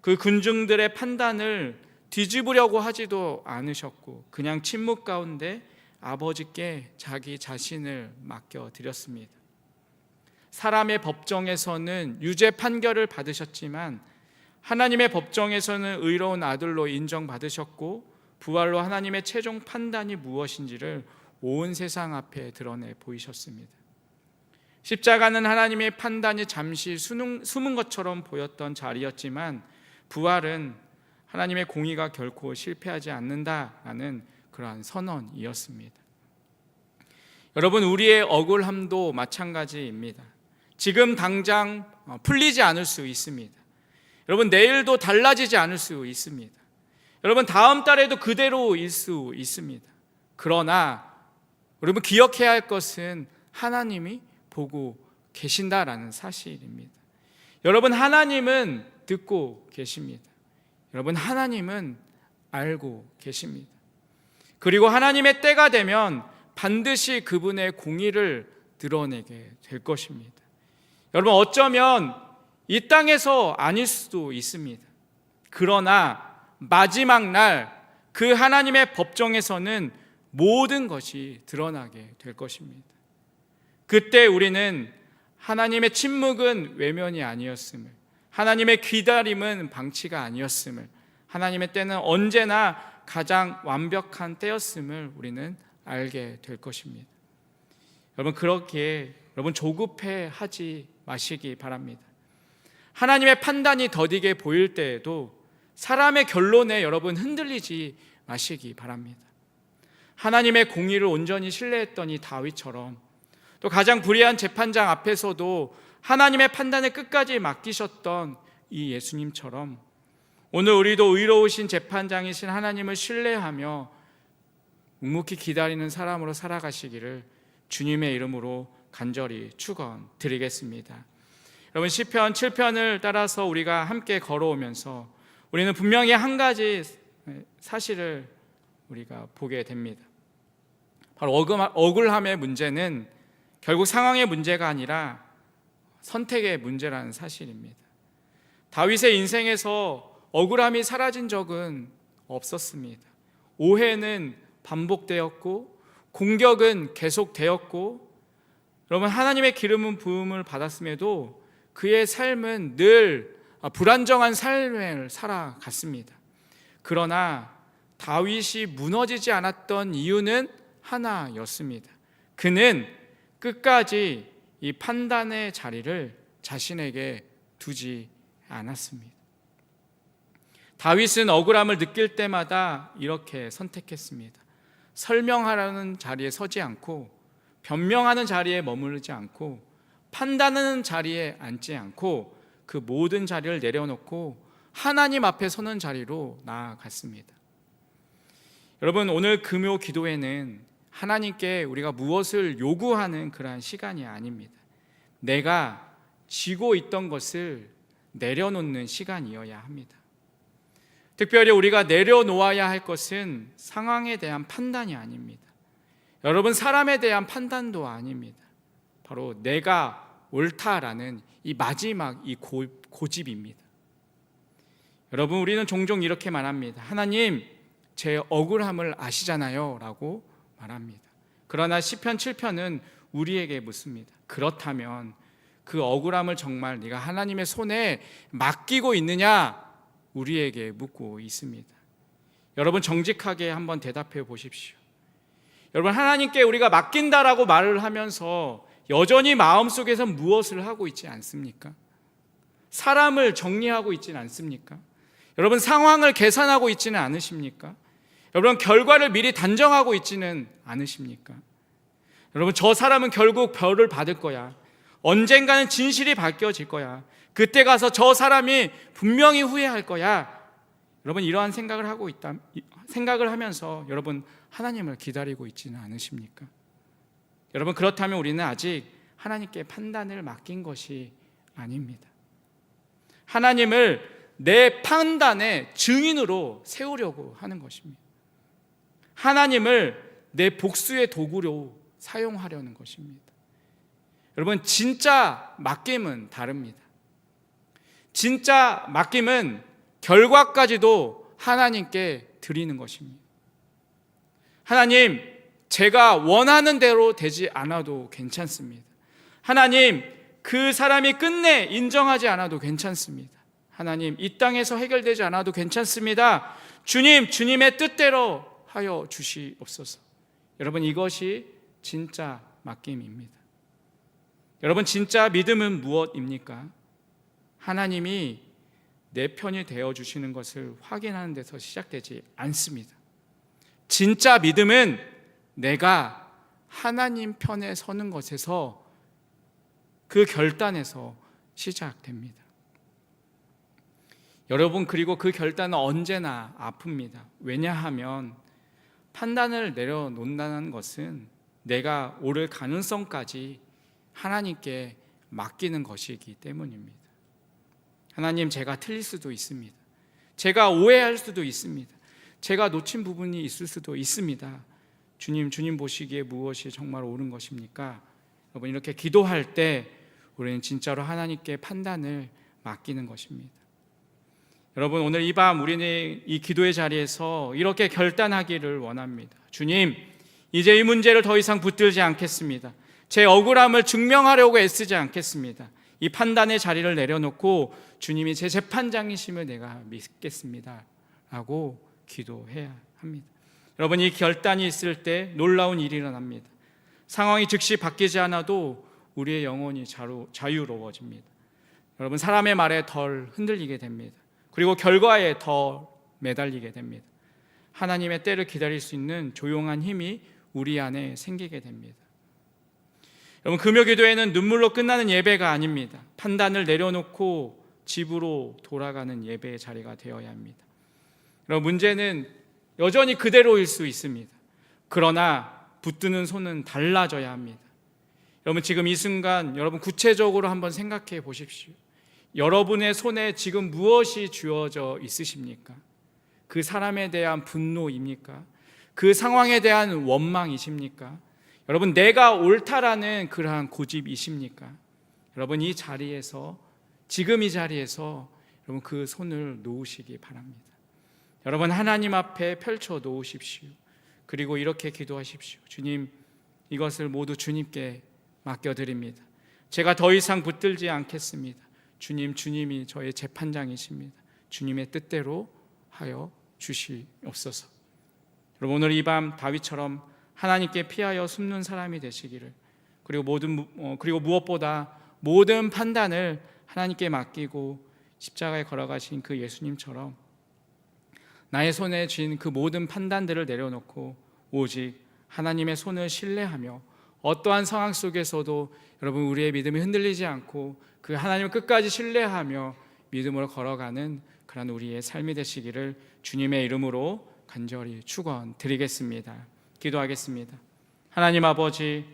그 군중들의 판단을 뒤집으려고 하지도 않으셨고 그냥 침묵 가운데 아버지께 자기 자신을 맡겨드렸습니다. 사람의 법정에서는 유죄 판결을 받으셨지만 하나님의 법정에서는 의로운 아들로 인정받으셨고 부활로 하나님의 최종 판단이 무엇인지를 온 세상 앞에 드러내 보이셨습니다. 십자가는 하나님의 판단이 잠시 숨은 것처럼 보였던 자리였지만 부활은 하나님의 공의가 결코 실패하지 않는다라는 그러한 선언이었습니다. 여러분, 우리의 억울함도 마찬가지입니다. 지금 당장 풀리지 않을 수 있습니다. 여러분, 내일도 달라지지 않을 수 있습니다. 여러분, 다음 달에도 그대로일 수 있습니다. 그러나 여러분, 기억해야 할 것은 하나님이 보고 계신다라는 사실입니다. 여러분, 하나님은 듣고 계십니다. 여러분, 하나님은 알고 계십니다. 그리고 하나님의 때가 되면 반드시 그분의 공의를 드러내게 될 것입니다. 여러분, 어쩌면 이 땅에서 아닐 수도 있습니다. 그러나 마지막 날 그 하나님의 법정에서는 모든 것이 드러나게 될 것입니다. 그때 우리는 하나님의 침묵은 외면이 아니었음을, 하나님의 기다림은 방치가 아니었음을, 하나님의 때는 언제나 가장 완벽한 때였음을 우리는 알게 될 것입니다. 여러분, 그렇게 여러분 조급해 하지 마시기 바랍니다. 하나님의 판단이 더디게 보일 때에도 사람의 결론에 여러분 흔들리지 마시기 바랍니다. 하나님의 공의를 온전히 신뢰했던 이 다윗처럼, 또 가장 불의한 재판장 앞에서도 하나님의 판단을 끝까지 맡기셨던 이 예수님처럼 오늘 우리도 의로우신 재판장이신 하나님을 신뢰하며 묵묵히 기다리는 사람으로 살아가시기를 주님의 이름으로 간절히 축원드리겠습니다. 여러분, 시편 7편을 따라서 우리가 함께 걸어오면서 우리는 분명히 한 가지 사실을 우리가 보게 됩니다. 바로 억울함의 문제는 결국 상황의 문제가 아니라 선택의 문제라는 사실입니다. 다윗의 인생에서 억울함이 사라진 적은 없었습니다. 오해는 반복되었고 공격은 계속되었고, 여러분, 하나님의 기름 부음을 받았음에도 그의 삶은 늘 불안정한 삶을 살아갔습니다. 그러나 다윗이 무너지지 않았던 이유는 하나였습니다. 그는 끝까지 이 판단의 자리를 자신에게 두지 않았습니다. 다윗은 억울함을 느낄 때마다 이렇게 선택했습니다. 설명하라는 자리에 서지 않고, 변명하는 자리에 머무르지 않고, 판단하는 자리에 앉지 않고, 그 모든 자리를 내려놓고 하나님 앞에 서는 자리로 나아갔습니다. 여러분, 오늘 금요 기도회는 하나님께 우리가 무엇을 요구하는 그러한 시간이 아닙니다. 내가 쥐고 있던 것을 내려놓는 시간이어야 합니다. 특별히 우리가 내려놓아야 할 것은 상황에 대한 판단이 아닙니다. 여러분, 사람에 대한 판단도 아닙니다. 바로 내가 옳다라는 이 마지막 이 고집입니다. 여러분, 우리는 종종 이렇게 말합니다. 하나님, 제 억울함을 아시잖아요 라고 말합니다. 그러나 시편 7편은 우리에게 묻습니다. 그렇다면 그 억울함을 정말 네가 하나님의 손에 맡기고 있느냐? 우리에게 묻고 있습니다. 여러분, 정직하게 한번 대답해 보십시오. 여러분, 하나님께 우리가 맡긴다라고 말을 하면서 여전히 마음속에서 무엇을 하고 있지 않습니까? 사람을 정리하고 있지는 않습니까? 여러분, 상황을 계산하고 있지는 않으십니까? 여러분, 결과를 미리 단정하고 있지는 않으십니까? 여러분, 저 사람은 결국 벌을 받을 거야. 언젠가는 진실이 밝혀질 거야. 그때 가서 저 사람이 분명히 후회할 거야. 여러분, 이러한 생각을 하면서 여러분, 하나님을 기다리고 있지는 않으십니까? 여러분, 그렇다면 우리는 아직 하나님께 판단을 맡긴 것이 아닙니다. 하나님을 내 판단의 증인으로 세우려고 하는 것입니다. 하나님을 내 복수의 도구로 사용하려는 것입니다. 여러분, 진짜 맡김은 다릅니다. 진짜 맡김은 결과까지도 하나님께 드리는 것입니다. 하나님, 제가 원하는 대로 되지 않아도 괜찮습니다. 하나님, 그 사람이 끝내 인정하지 않아도 괜찮습니다. 하나님, 이 땅에서 해결되지 않아도 괜찮습니다. 주님, 주님의 뜻대로 하여 주시옵소서. 여러분, 이것이 진짜 맡김입니다. 여러분, 진짜 믿음은 무엇입니까? 하나님이 내 편이 되어주시는 것을 확인하는 데서 시작되지 않습니다. 진짜 믿음은 내가 하나님 편에 서는 것에서, 그 결단에서 시작됩니다. 여러분, 그리고 그 결단은 언제나 아픕니다. 왜냐하면 판단을 내려놓는다는 것은 내가 옳을 가능성까지 하나님께 맡기는 것이기 때문입니다. 하나님, 제가 틀릴 수도 있습니다. 제가 오해할 수도 있습니다. 제가 놓친 부분이 있을 수도 있습니다. 주님 보시기에 무엇이 정말 옳은 것입니까? 여러분, 이렇게 기도할 때 우리는 진짜로 하나님께 판단을 맡기는 것입니다. 여러분, 오늘 이 밤 우리는 이 기도의 자리에서 이렇게 결단하기를 원합니다. 주님, 이제 이 문제를 더 이상 붙들지 않겠습니다. 제 억울함을 증명하려고 애쓰지 않겠습니다. 이 판단의 자리를 내려놓고 주님이 제 재판장이심을 내가 믿겠습니다 라고 기도해야 합니다. 여러분, 이 결단이 있을 때 놀라운 일이 일어납니다. 상황이 즉시 바뀌지 않아도 우리의 영혼이 자유로워집니다. 여러분, 사람의 말에 덜 흔들리게 됩니다. 그리고 결과에 더 매달리게 됩니다. 하나님의 때를 기다릴 수 있는 조용한 힘이 우리 안에 생기게 됩니다. 여러분, 금요 기도회는 눈물로 끝나는 예배가 아닙니다. 판단을 내려놓고 집으로 돌아가는 예배의 자리가 되어야 합니다. 여러분, 문제는 여전히 그대로일 수 있습니다. 그러나 붙드는 손은 달라져야 합니다. 여러분, 지금 이 순간 여러분 구체적으로 한번 생각해 보십시오. 여러분의 손에 지금 무엇이 쥐어져 있으십니까? 그 사람에 대한 분노입니까? 그 상황에 대한 원망이십니까? 여러분, 내가 옳다라는 그러한 고집이십니까? 여러분 이 자리에서, 지금 이 자리에서 여러분 그 손을 놓으시기 바랍니다. 여러분 하나님 앞에 펼쳐 놓으십시오. 그리고 이렇게 기도하십시오. 주님, 이것을 모두 주님께 맡겨드립니다. 제가 더 이상 붙들지 않겠습니다. 주님, 주님이 저의 재판장이십니다. 주님의 뜻대로 하여 주시옵소서. 여러분 오늘 이 밤 다윗처럼 하나님께 피하여 숨는 사람이 되시기를, 그리고 무엇보다 모든 판단을 하나님께 맡기고 십자가에 걸어가신 그 예수님처럼 나의 손에 쥔 그 모든 판단들을 내려놓고 오직 하나님의 손을 신뢰하며 어떠한 상황 속에서도 여러분 우리의 믿음이 흔들리지 않고 그 하나님을 끝까지 신뢰하며 믿음으로 걸어가는 그런 우리의 삶이 되시기를 주님의 이름으로 간절히 축원드리겠습니다. 기도하겠습니다. 하나님 아버지,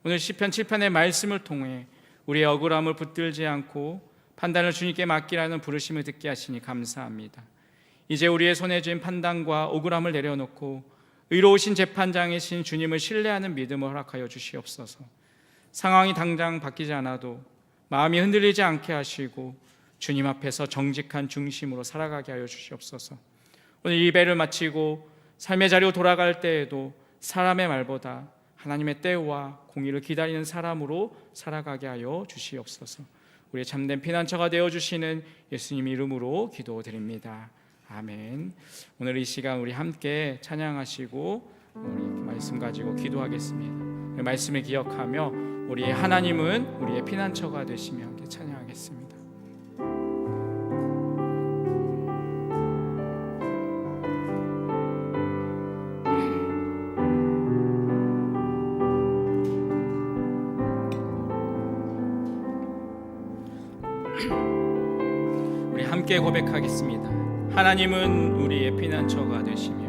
오늘 시편 7편의 말씀을 통해 우리의 억울함을 붙들지 않고 판단을 주님께 맡기라는 부르심을 듣게 하시니 감사합니다. 이제 우리의 손에 쥔 판단과 억울함을 내려놓고 의로우신 재판장이신 주님을 신뢰하는 믿음을 허락하여 주시옵소서. 상황이 당장 바뀌지 않아도 마음이 흔들리지 않게 하시고 주님 앞에서 정직한 중심으로 살아가게 하여 주시옵소서. 오늘 예배를 마치고 삶의 자리로 돌아갈 때에도 사람의 말보다 하나님의 때와 공의를 기다리는 사람으로 살아가게 하여 주시옵소서. 우리의 참된 피난처가 되어주시는 예수님 이름으로 기도드립니다. 아멘. 오늘 이 시간 우리 함께 찬양하시고 우리 말씀 가지고 기도하겠습니다. 말씀을 기억하며 우리의 하나님은 우리의 피난처가 되시며 함께 찬양하겠습니다. 우리 함께 고백하겠습니다. 하나님은 우리의 피난처가 되시며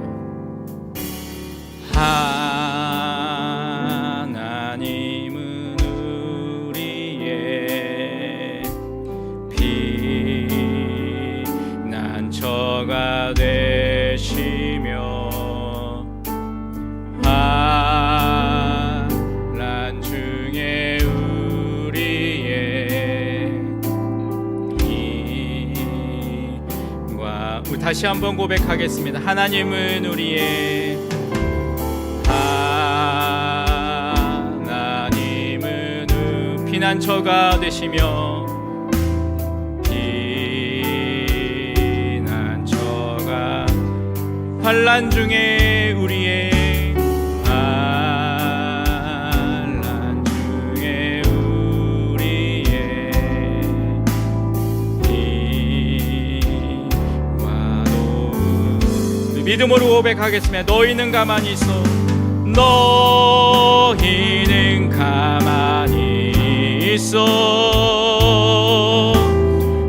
하나님은 우리의 피난처가 되시며 환난 중에 다시 한번 고백하겠습니다. 하나님은 우리의 피난처가 되시며 피난처가 환난 중에 우리의 믿음으로 고백하겠습니다. 너희는 가만히 있어. 너희는 가만히 있어.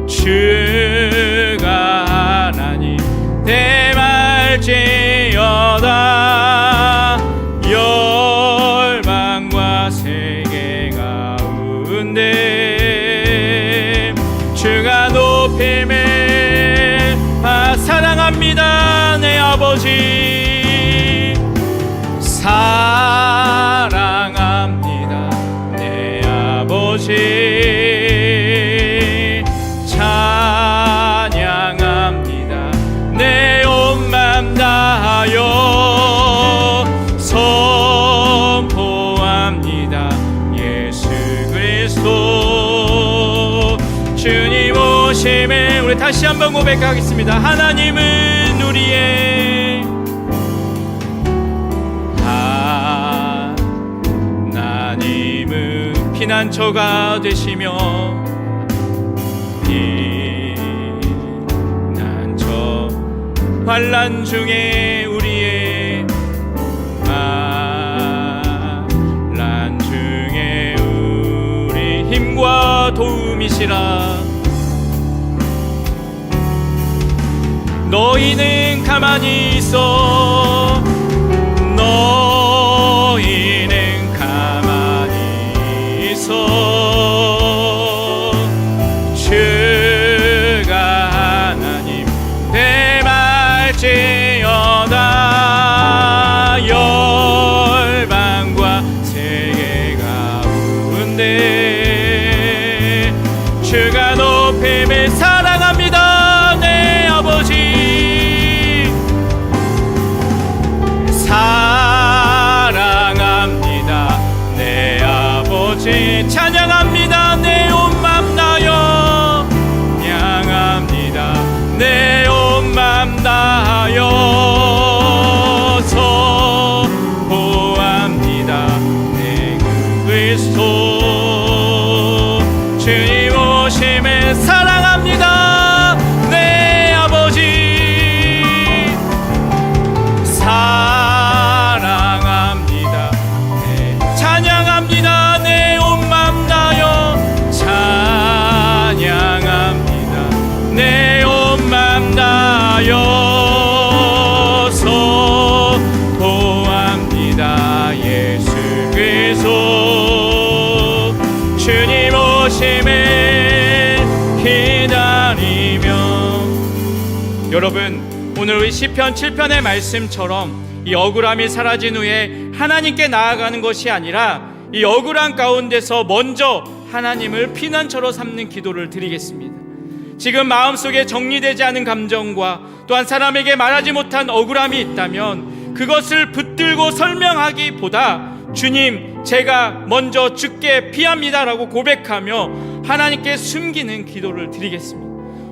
주가 하나님 대말지어다. 열방과 세계 가운데 주가 높임을 사랑합니다. 내 아버지 사랑합니다. 내 아버지 찬양합니다. 내 온 맘 다하여 선포합니다. 예수 그리스도 주님 오심을 우리 다시 한번 고백하겠습니다. 하나님은 우리의 하나님은 피난처가 되시며 피난처 환난 중에 우리의 환난 중에 우리 힘과 도움이시라. 너희는 가만히 있어. 너희는 가만히 있어. 주가 하나님 대말지어다. 열방과 세계 가운데 여러분, 오늘 우리 시편 7편의 말씀처럼 이 억울함이 사라진 후에 하나님께 나아가는 것이 아니라 이 억울한 가운데서 먼저 하나님을 피난처로 삼는 기도를 드리겠습니다. 지금 마음속에 정리되지 않은 감정과 또한 사람에게 말하지 못한 억울함이 있다면 그것을 붙들고 설명하기보다 주님, 제가 먼저 주께 피합니다 라고 고백하며 하나님께 숨기는 기도를 드리겠습니다.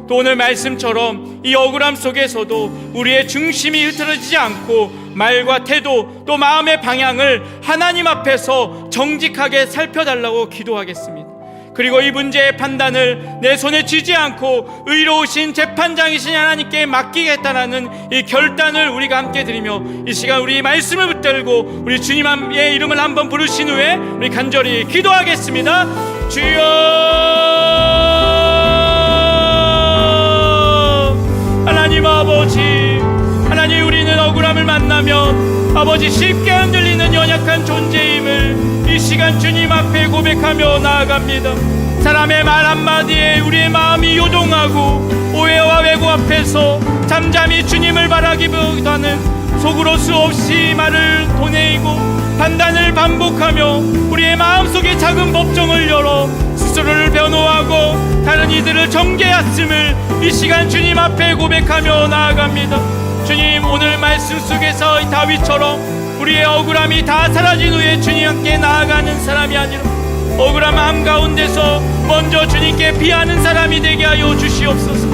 또 오늘 말씀처럼 이 억울함 속에서도 우리의 중심이 흐트러지지 않고 말과 태도 또 마음의 방향을 하나님 앞에서 정직하게 살펴달라고 기도하겠습니다. 그리고 이 문제의 판단을 내 손에 쥐지 않고 의로우신 재판장이신 하나님께 맡기겠다라는 이 결단을 우리가 함께 드리며 이 시간 우리 말씀을 붙들고 우리 주님의 이름을 한번 부르신 후에 우리 간절히 기도하겠습니다. 주여, 하나님 아버지, 하나님, 우리는 억울함을 만나면 아버지 쉽게 흔들리는 연약한 존재임을 이 시간 주님 앞에 고백하며 나아갑니다. 사람의 말 한마디에 우리의 마음이 요동하고 오해와 왜곡 앞에서 잠잠히 주님을 바라기보다는 속으로 수없이 말을 도내고 판단을 반복하며 우리의 마음속에 작은 법정을 열어 스스로를 변호하고 다른 이들을 정죄했음을 이 시간 주님 앞에 고백하며 나아갑니다. 주님, 오늘 말씀 속에서 다윗처럼 우리의 억울함이 다 사라진 후에 주님께 나아가는 사람이 아니라 억울함 한가운데서 먼저 주님께 피하는 사람이 되게 하여 주시옵소서.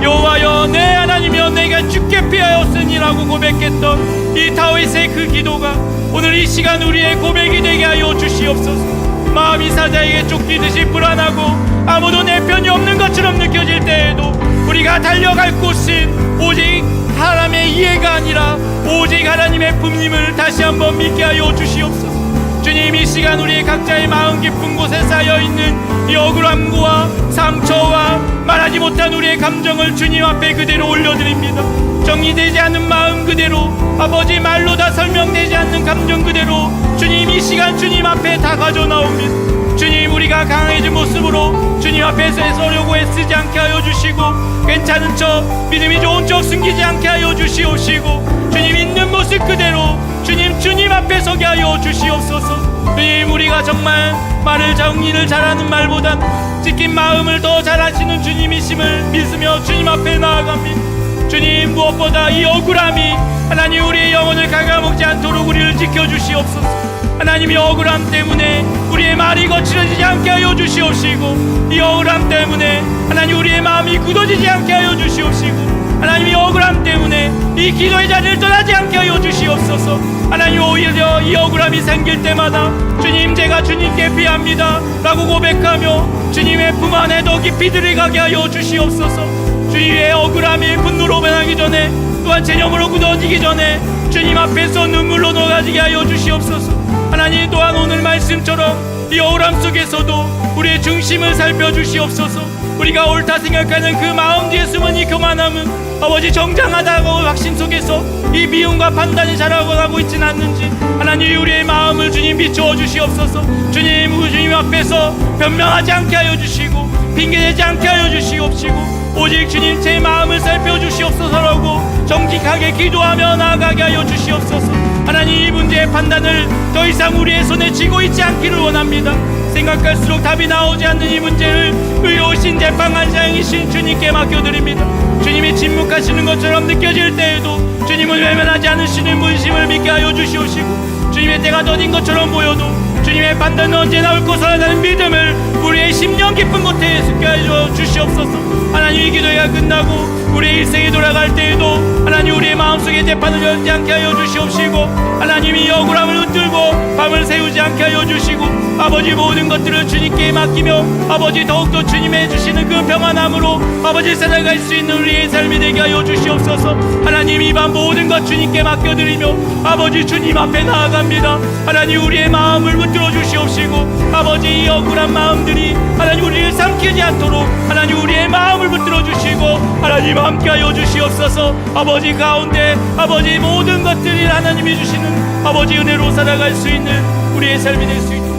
여호와여, 내 하나님이여, 내가 주께 피하였으니라고 고백했던 이 다윗의 그 기도가 오늘 이 시간 우리의 고백이 되게 하여 주시옵소서. 마음이 사자에게 쫓기듯이 불안하고 아무도 내 편이 없는 것처럼 느껴질 때에도 우리가 달려갈 곳은 오직 사람의 이해가 아니라 오직 하나님의 품님을 다시 한번 믿게 하여 주시옵소서. 주님, 이 시간 우리의 각자의 마음 깊은 곳에 쌓여있는 이 억울함과 상처와 말하지 못한 우리의 감정을 주님 앞에 그대로 올려드립니다. 정리되지 않은 마음 그대로, 아버지 말로 다 설명되지 않는 감정 그대로 주님, 이 시간 주님 앞에 다 가져나옵니다. 주님, 우리가 강해진 모습으로 주님 앞에서 애쓰려고 애쓰지 않게 하여 주시고 괜찮은 척, 믿음이 좋은 척 숨기지 않게 하여 주시옵시고 주님, 있는 모습 그대로 주님 앞에 서게 하여 주시옵소서. 주님, 우리가 정말 말을 정리를 잘하는 말보단 찢긴 마음을 더 잘하시는 주님이심을 믿으며 주님 앞에 나아갑니다. 주님, 무엇보다 이 억울함이 하나님 우리의 영혼을 갉아먹지 않도록 우리를 지켜주시옵소서. 하나님이 억울함 때문에 우리의 말이 거칠어지지 않게 하여 주시옵시고 이 억울함 때문에 하나님 우리의 마음이 굳어지지 않게 하여 주시옵시고 하나님이 억울함 때문에 이 기도의 자리를 떠나지 않게 하여 주시옵소서. 하나님, 오히려 이 억울함이 생길 때마다 주님, 제가 주님께 피합니다 라고 고백하며 주님의 품 안에 더 깊이 들어가게 하여 주시옵소서. 주님의 억울함이 분노로 변하기 전에 또한 체념으로 굳어지기 전에 주님 앞에서 눈물로 녹아지게 하여 주시옵소서. 하나님, 또한 오늘 말씀처럼 이 억울함 속에서도 우리의 중심을 살펴주시옵소서. 우리가 옳다 생각하는 그 마음 뒤에 숨은 이 교만함은 아버지 정당하다고 확신 속에서 이 미움과 판단이 자라고 있진 않는지 하나님 우리의 마음을 주님 비추어 주시옵소서. 주님 앞에서 변명하지 않게 하여 주시고 핑계대지 않게 하여 주시옵시고 오직 주님 제 마음을 살펴주시옵소서라고 정직하게 기도하며 나아가게 하여 주시옵소서. 하나님, 이 문제의 판단을 더 이상 우리의 손에 쥐고 있지 않기를 원합니다. 생각할수록 답이 나오지 않는 이 문제를 의로우신 재판관장이신 주님께 맡겨드립니다. 주님이 침묵하시는 것처럼 느껴질 때에도 주님은 외면하지 않으시는 분심을 믿게 하여 주시옵시고 주님의 때가 더딘 것처럼 보여도 주님의 판단은 언제 나올 것이라는 믿음을 우리의 심령 깊은 곳에 숨게 하여 주시옵소서. 하나님, 이 기도가 끝나고 우리의 일생에 돌아갈 때에도 하나님 우리의 마음속에 재판을 열지 않게 하여 주시옵시고 하나님이 억울함을 흔들고 밤을 새우지 않게 하여 주시고 아버지 모든 것들을 주님께 맡기며 아버지 더욱더 주님의 주시는 그 평안함으로 아버지 살아갈 수 있는 우리의 삶이 되게 하여 주시옵소서. 하나님, 이 밤 모든 것 주님께 맡겨드리며 아버지 주님 앞에 나아갑니다. 하나님, 우리의 마음을 붙들어 주시옵시고 아버지 이 억울한 마음들이 하나님 우리를 삼키지 않도록 하나님 우리의 마음을 붙들어 주시고 하나님 함께하여 주시옵소서. 아버지 가운데 아버지 모든 것들이 하나님이 주시는 아버지 은혜로 살아갈 수 있는 우리의 삶이 될 수 있도록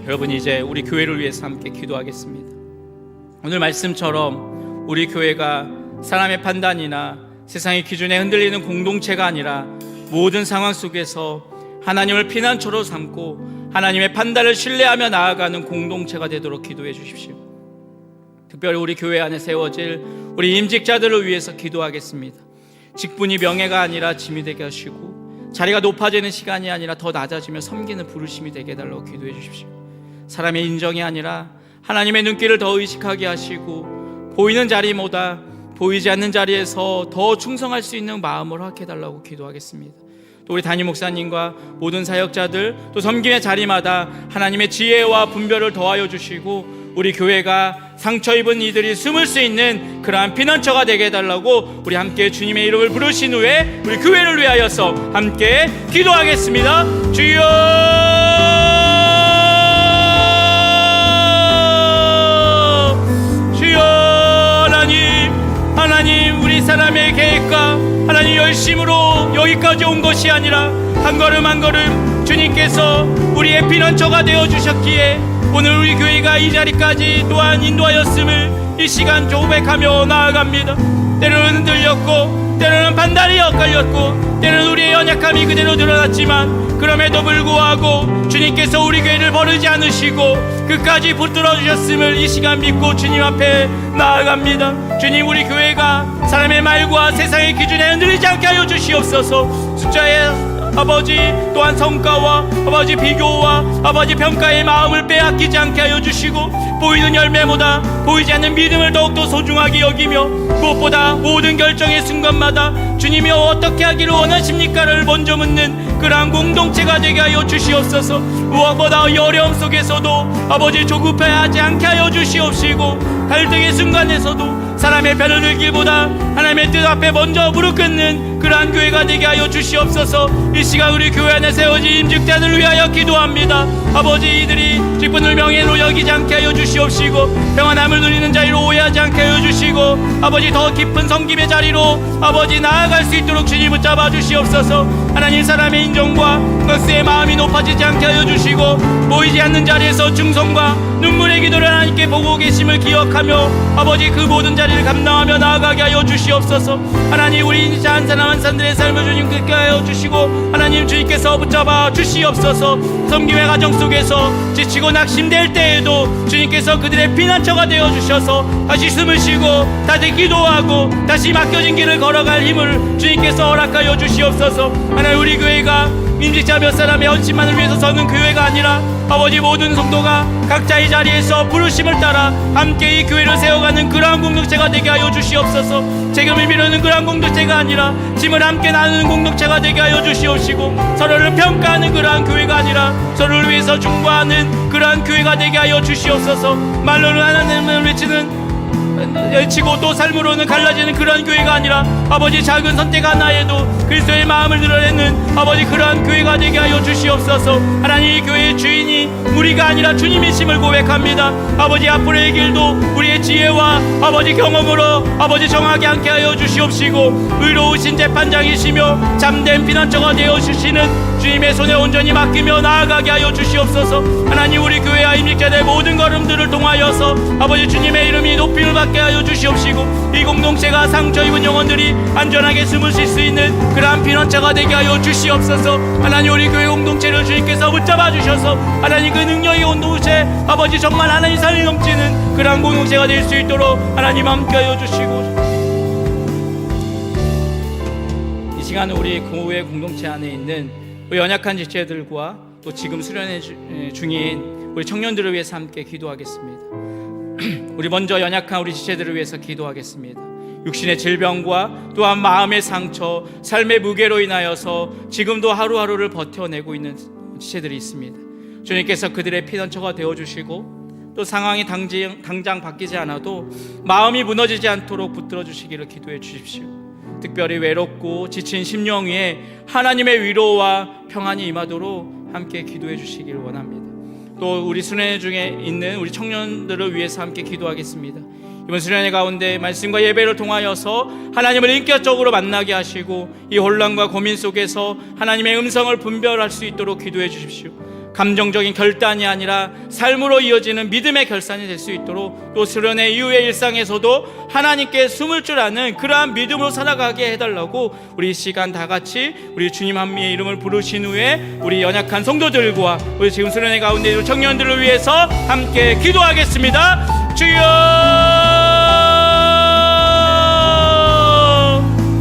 여러분, 이제 우리 교회를 위해서 함께 기도하겠습니다. 오늘 말씀처럼 우리 교회가 사람의 판단이나 세상의 기준에 흔들리는 공동체가 아니라 모든 상황 속에서 하나님을 피난처로 삼고 하나님의 판단을 신뢰하며 나아가는 공동체가 되도록 기도해 주십시오. 특별히 우리 교회 안에 세워질 우리 임직자들을 위해서 기도하겠습니다. 직분이 명예가 아니라 짐이 되게 하시고 자리가 높아지는 시간이 아니라 더 낮아지며 섬기는 부르심이 되게 해달라고 기도해 주십시오. 사람의 인정이 아니라 하나님의 눈길을 더 의식하게 하시고 보이는 자리보다 보이지 않는 자리에서 더 충성할 수 있는 마음을 허락해달라고 기도하겠습니다. 또 우리 담임 목사님과 모든 사역자들, 또 섬김의 자리마다 하나님의 지혜와 분별을 더하여 주시고 우리 교회가 상처 입은 이들이 숨을 수 있는 그러한 피난처가 되게 해달라고 우리 함께 주님의 이름을 부르신 후에 우리 교회를 위하여서 함께 기도하겠습니다. 주여, 주여. 하나님, 우리 사람의 계획과 하나님 열심으로 여기까지 온 것이 아니라 한 걸음 한 걸음 주님께서 우리의 피난처가 되어 주셨기에 오늘 우리 교회가 이 자리까지 또한 인도하였음을 이 시간 고백하며 나아갑니다. 때로는 흔들렸고 때로는 판단이 엇갈렸고 때로는 우리의 연약함이 그대로 드러났지만 그럼에도 불구하고 주님께서 우리 교회를 버리지 않으시고 끝까지 붙들어 주셨음을 이 시간 믿고 주님 앞에 나아갑니다. 주님, 우리 교회가 사람의 말과 세상의 기준에 흔들리지 않게 하여 주시옵소서. 숫자의 아버지, 또한 성과와 아버지 비교와 아버지 평가의 마음을 빼앗기지 않게 하여 주시고 보이는 열매보다 보이지 않는 믿음을 더욱더 소중하게 여기며 무엇보다 모든 결정의 순간마다 주님이 어떻게 하기를 원하십니까를 먼저 묻는 그러한 공동체가 되게 하여 주시옵소서. 무엇보다 이 어려움 속에서도 아버지 조급해하지 않게 하여 주시옵시고 갈등의 순간에서도 사람의 편을 들기보다 하나님의 뜻 앞에 먼저 무릎 꿇는 그러한 교회가 되게 하여 주시옵소서. 이 시간 우리 교회 안에 세워진 임직자들을 위하여 기도합니다. 아버지, 이들이 직분을 명예로 여기지 않게 하여 주시옵시고 평안함을 누리는 자리로 오해하지 않게 하여 주시고 아버지, 더 깊은 섬김의 자리로 아버지 나아갈 수 있도록 주님 붙잡아 주시옵소서. 하나님, 사람의 인정과 넉스의 마음이 높아지지 않게 하여 주시고 보이지 않는 자리에서 충성과 눈물의 기도를 하나님께 보고 계심을 기억하며 아버지, 그 모든 자리를 감당하며 나아가게 하여 주시옵소서. 하나님, 우리 인자 한 사람 한 사람들의 삶을 주님 끝게 하여 주시고 하나님, 주님께서 붙잡아 주시옵소서. 섬김의 가정 속에서 지치고 낙심될 때에도 주님께서 그들의 피난처가 되어 주셔서 다시 숨을 쉬고 다시 기도하고 다시 맡겨진 길을 걸어갈 힘을 주님께서 허락하여 주시옵소서. 하나님, 우리 교회가 임직자 몇 사람의 헌신만을 위해서 서는 교회가 아니라 아버지, 모든 성도가 각자의 자리에서 부르심을 따라 함께 이 교회를 세워가는 그러한 공동체가 되게 하여 주시옵소서. 책임을 미루는 그러한 공동체가 아니라 짐을 함께 나누는 공동체가 되게 하여 주시옵시고 서로를 평가하는 그러한 교회가 아니라 서로를 위해서 중보하는 그러한 교회가 되게 하여 주시옵소서. 말로는 하나님을 외치고 또 삶으로는 갈라지는 그런 교회가 아니라 아버지, 작은 선택 하나에도 그리스도의 마음을 드러내는 아버지, 그러한 교회가 되게 하여 주시옵소서. 하나님, 이 교회의 주인이 우리가 아니라 주님이심을 고백합니다. 아버지, 앞으로의 길도 우리의 지혜와 아버지 경험으로 아버지 정하게 않게 하여 주시옵시고 의로우신 재판장이시며 참된 피난처가 되어 주시는 주님의 손에 온전히 맡기며 나아가게 하여 주시옵소서. 하나님, 우리 교회와 임직자들의 모든 걸음들을 통하여서 아버지, 주님의 이름이 높임을 받게 하여 주시옵시고 이 공동체가 상처 입은 영혼들이 안전하게 숨을 쉴 수 있는 그러한 피난처가 되게 하여 주시옵소서. 하나님, 우리 교회 공동체를 주님께서 붙잡아 주셔서 하나님, 그 능력의 공동체 아버지, 정말 하나님 살이 넘치는 그러한 공동체가 될 수 있도록 하나님 함께 하여 주시고 이 시간 우리 교회 공동체 안에 있는 연약한 지체들과 또 지금 수련회 중인 우리 청년들을 위해서 함께 기도하겠습니다. 우리 먼저 연약한 우리 지체들을 위해서 기도하겠습니다. 육신의 질병과 또한 마음의 상처, 삶의 무게로 인하여서 지금도 하루하루를 버텨내고 있는 지체들이 있습니다. 주님께서 그들의 피난처가 되어주시고 또 상황이 당장 바뀌지 않아도 마음이 무너지지 않도록 붙들어 주시기를 기도해 주십시오. 특별히 외롭고 지친 심령 위에 하나님의 위로와 평안이 임하도록 함께 기도해 주시기를 원합니다. 또 우리 수련회 중에 있는 우리 청년들을 위해서 함께 기도하겠습니다. 이번 수련회 가운데 말씀과 예배를 통하여서 하나님을 인격적으로 만나게 하시고 이 혼란과 고민 속에서 하나님의 음성을 분별할 수 있도록 기도해 주십시오. 감정적인 결단이 아니라 삶으로 이어지는 믿음의 결단이 될 수 있도록, 또 수련회 이후의 일상에서도 하나님께 숨을 줄 아는 그러한 믿음으로 살아가게 해달라고 우리 이 시간 다 같이 우리 주님 한 분의 이름을 부르신 후에 우리 연약한 성도들과 우리 지금 수련회 가운데 있는 청년들을 위해서 함께 기도하겠습니다. 주여,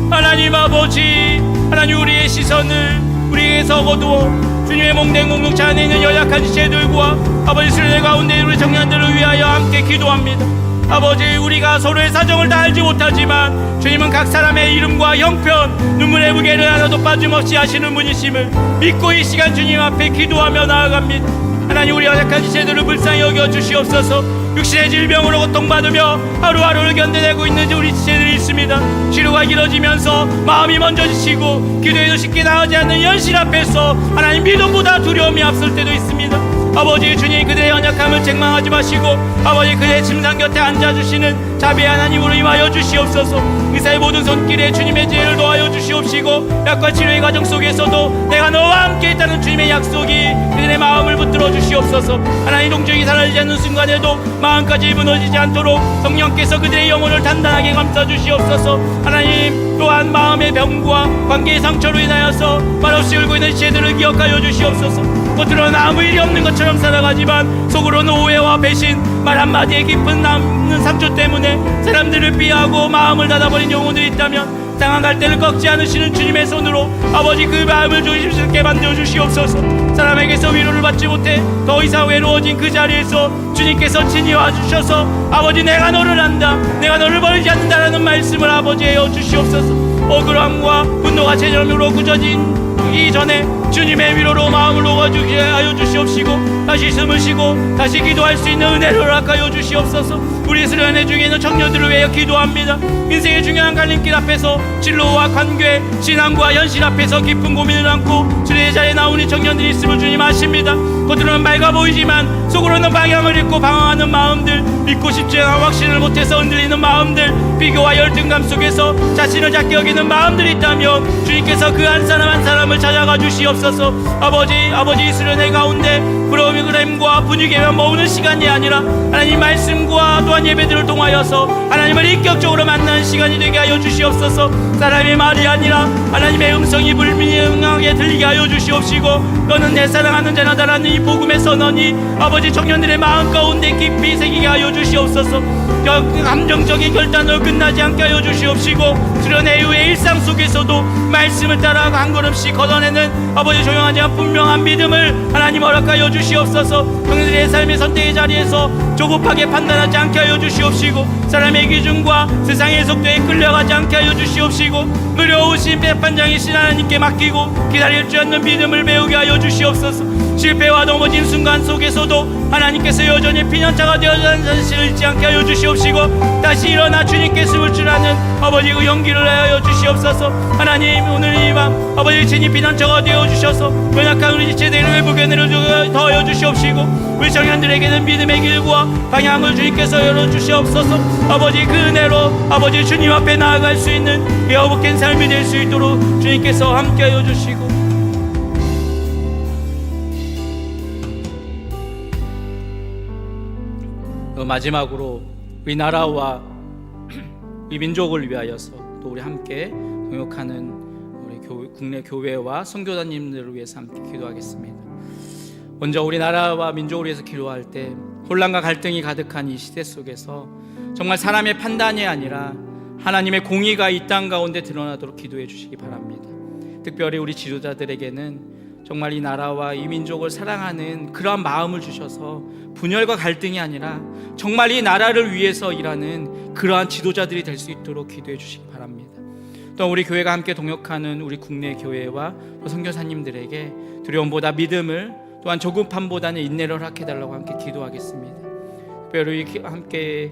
하나님 아버지, 하나님 우리의 시선을 우리에서 거두어 주님의 몽댕 공동체 안에 있는 연약한 지체들과 아버지 수련회 가운데 우리 청년들을 위하여 함께 기도합니다. 아버지, 우리가 서로의 사정을 다 알지 못하지만 주님은 각 사람의 이름과 형편, 눈물의 무게를 하나도 빠짐없이 하시는 분이심을 믿고 이 시간 주님 앞에 기도하며 나아갑니다. 하나님, 우리 연약한 지체들을 불쌍히 여겨 주시옵소서. 육신의 질병으로 고통받으며 하루하루를 견뎌내고 있는 우리 지체들이 있습니다. 치료가 길어지면서 마음이 먼저 지치고 기도에도 쉽게 나오지 않는 현실 앞에서 하나님 믿음보다 두려움이 앞설 때도 있습니다. 아버지, 주님 그들의 연약함을 책망하지 마시고 아버지 그들의 침상 곁에 앉아주시는 자비의 하나님으로 임하여 주시옵소서. 의사의 모든 손길에 주님의 지혜를 도하여 주시옵시고 약과 치료의 과정 속에서도 내가 너와 함께 있다는 주님의 약속이 그들의 마음을 붙들어 주시옵소서. 하나님, 동정이 사라지지 않는 순간에도 마음까지 무너지지 않도록 성령께서 그들의 영혼을 단단하게 감싸 주시옵소서. 하나님, 또한 마음의 병과 관계의 상처로 인하여서 말없이 울고 있는 지체들을 기억하여 주시옵소서. 겉으로는 아무 일이 없는 것처럼 살아가지만 속으로는 오해와 배신, 말 한마디에 깊은 남는 상처 때문에 사람들을 피하고 마음을 닫아버린 영혼들이 있다면 상한 갈대를 꺾지 않으시는 주님의 손으로 아버지 그 마음을 조심스럽게 만들어 주시옵소서. 사람에게서 위로를 받지 못해 더 이상 외로워진 그 자리에서 주님께서 친히 와주셔서 아버지 내가 너를 안다, 내가 너를 버리지 않는다라는 말씀을 아버지 해여 주시옵소서. 억울함과 분노가 제점으로 굳어지기 전에 주님의 위로로 마음을 녹아주게 하여 주시옵시고 다시 숨을 쉬고 다시 기도할 수 있는 은혜를 허락하여 주시옵소서. 우리 수련회 중에 있는 청년들을 위하여 기도합니다. 인생의 중요한 갈림길 앞에서 진로와 관계, 신앙과 현실 앞에서 깊은 고민을 안고 주님의 자리에 나오는 청년들이 있음을 주님 아십니다. 겉으로는 맑아 보이지만 속으로는 방향을 잃고 방황하는 마음들, 믿고 싶지 않아 확신을 못해서 흔들리는 마음들, 비교와 열등감 속에서 자신을 작게 여기는 마음들이 있다면 주님께서 그 한 사람 한 사람을 찾아가 주시옵소서. 아버지 수련회 가운데 프로그램과 분위기에만 머무는 시간이 아니라 하나님 말씀과 또한 예배들을 통하여서 하나님을 인격적으로 만나는 시간이 되게 하여 주시옵소서. 사람의 말이 아니라 하나님의 음성이 불명하게 들리게 하여 주시옵시고 너는 내 사랑하는 자나다라는 이 복음의 선언이 아버지 청년들의 마음 가운데 깊이 새기게 하여 주시옵소서. 감정적인 결단으로 끝나지 않게 하여 주시옵시고 수련회 이후의 일상 속에서도 말씀을 따라 한 걸음씩 걷어내는 아버지 조용하지만 분명한 믿음을 하나님 허락하여 주시옵소서. 청년들의 삶의 선택의 자리에서 조급하게 판단하지 않게 하여 주시옵시고 사람의 기준과 세상의 속도에 끌려가지 않게 하여 주시옵시고 의로우신 배판장이신 하나님께 맡기고 기다릴 줄 아는 믿음을 배우게 하여 주시옵소서. 실패와 넘어진 순간 속에서도 하나님께서 여전히 피난처가 되어주는 사실을 잊지 않게 하여 주시옵시고 다시 일어나 주님께 숨을 줄 아는 아버지 그 용기를 하여 주시옵소서. 하나님, 오늘 이 밤 아버지 친히 피난처가 되어주셔서 연약한 우리 지체들의 회복의 더하여 주시옵시고 우리 청년들에게는 믿음의 길과 방향을 주님께서 열어주시옵소서. 아버지 그 은혜로 아버지 주님 앞에 나아갈 수 있는 회복된 삶이 될 수 있도록 주님께서 함께하여 주시고 마지막으로 우리 나라와 우리 민족을 위하여서 또 우리 함께 동역하는 우리 국내 교회와 선교사님들을 위해서 함께 기도하겠습니다. 먼저 우리 나라와 민족을 위해서 기도할 때 혼란과 갈등이 가득한 이 시대 속에서 정말 사람의 판단이 아니라 하나님의 공의가 이 땅 가운데 드러나도록 기도해 주시기 바랍니다. 특별히 우리 지도자들에게는 정말 이 나라와 이 민족을 사랑하는 그러한 마음을 주셔서 분열과 갈등이 아니라 정말 이 나라를 위해서 일하는 그러한 지도자들이 될 수 있도록 기도해 주시기 바랍니다. 또 우리 교회가 함께 동역하는 우리 국내 교회와 선교사님들에게 두려움보다 믿음을, 또한 조급함보다는 인내를 허락해달라고 함께 기도하겠습니다. 특별히 함께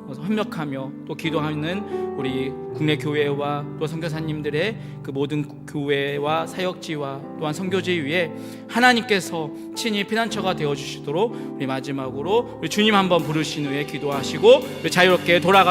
협력하며 또 기도하는 우리 국내 교회와 또 선교사님들의 그 모든 교회와 사역지와 또한 선교지 위에 하나님께서 친히 피난처가 되어주시도록 우리 마지막으로 우리 주님 한번 부르신 후에 기도하시고 우리 자유롭게 돌아가도록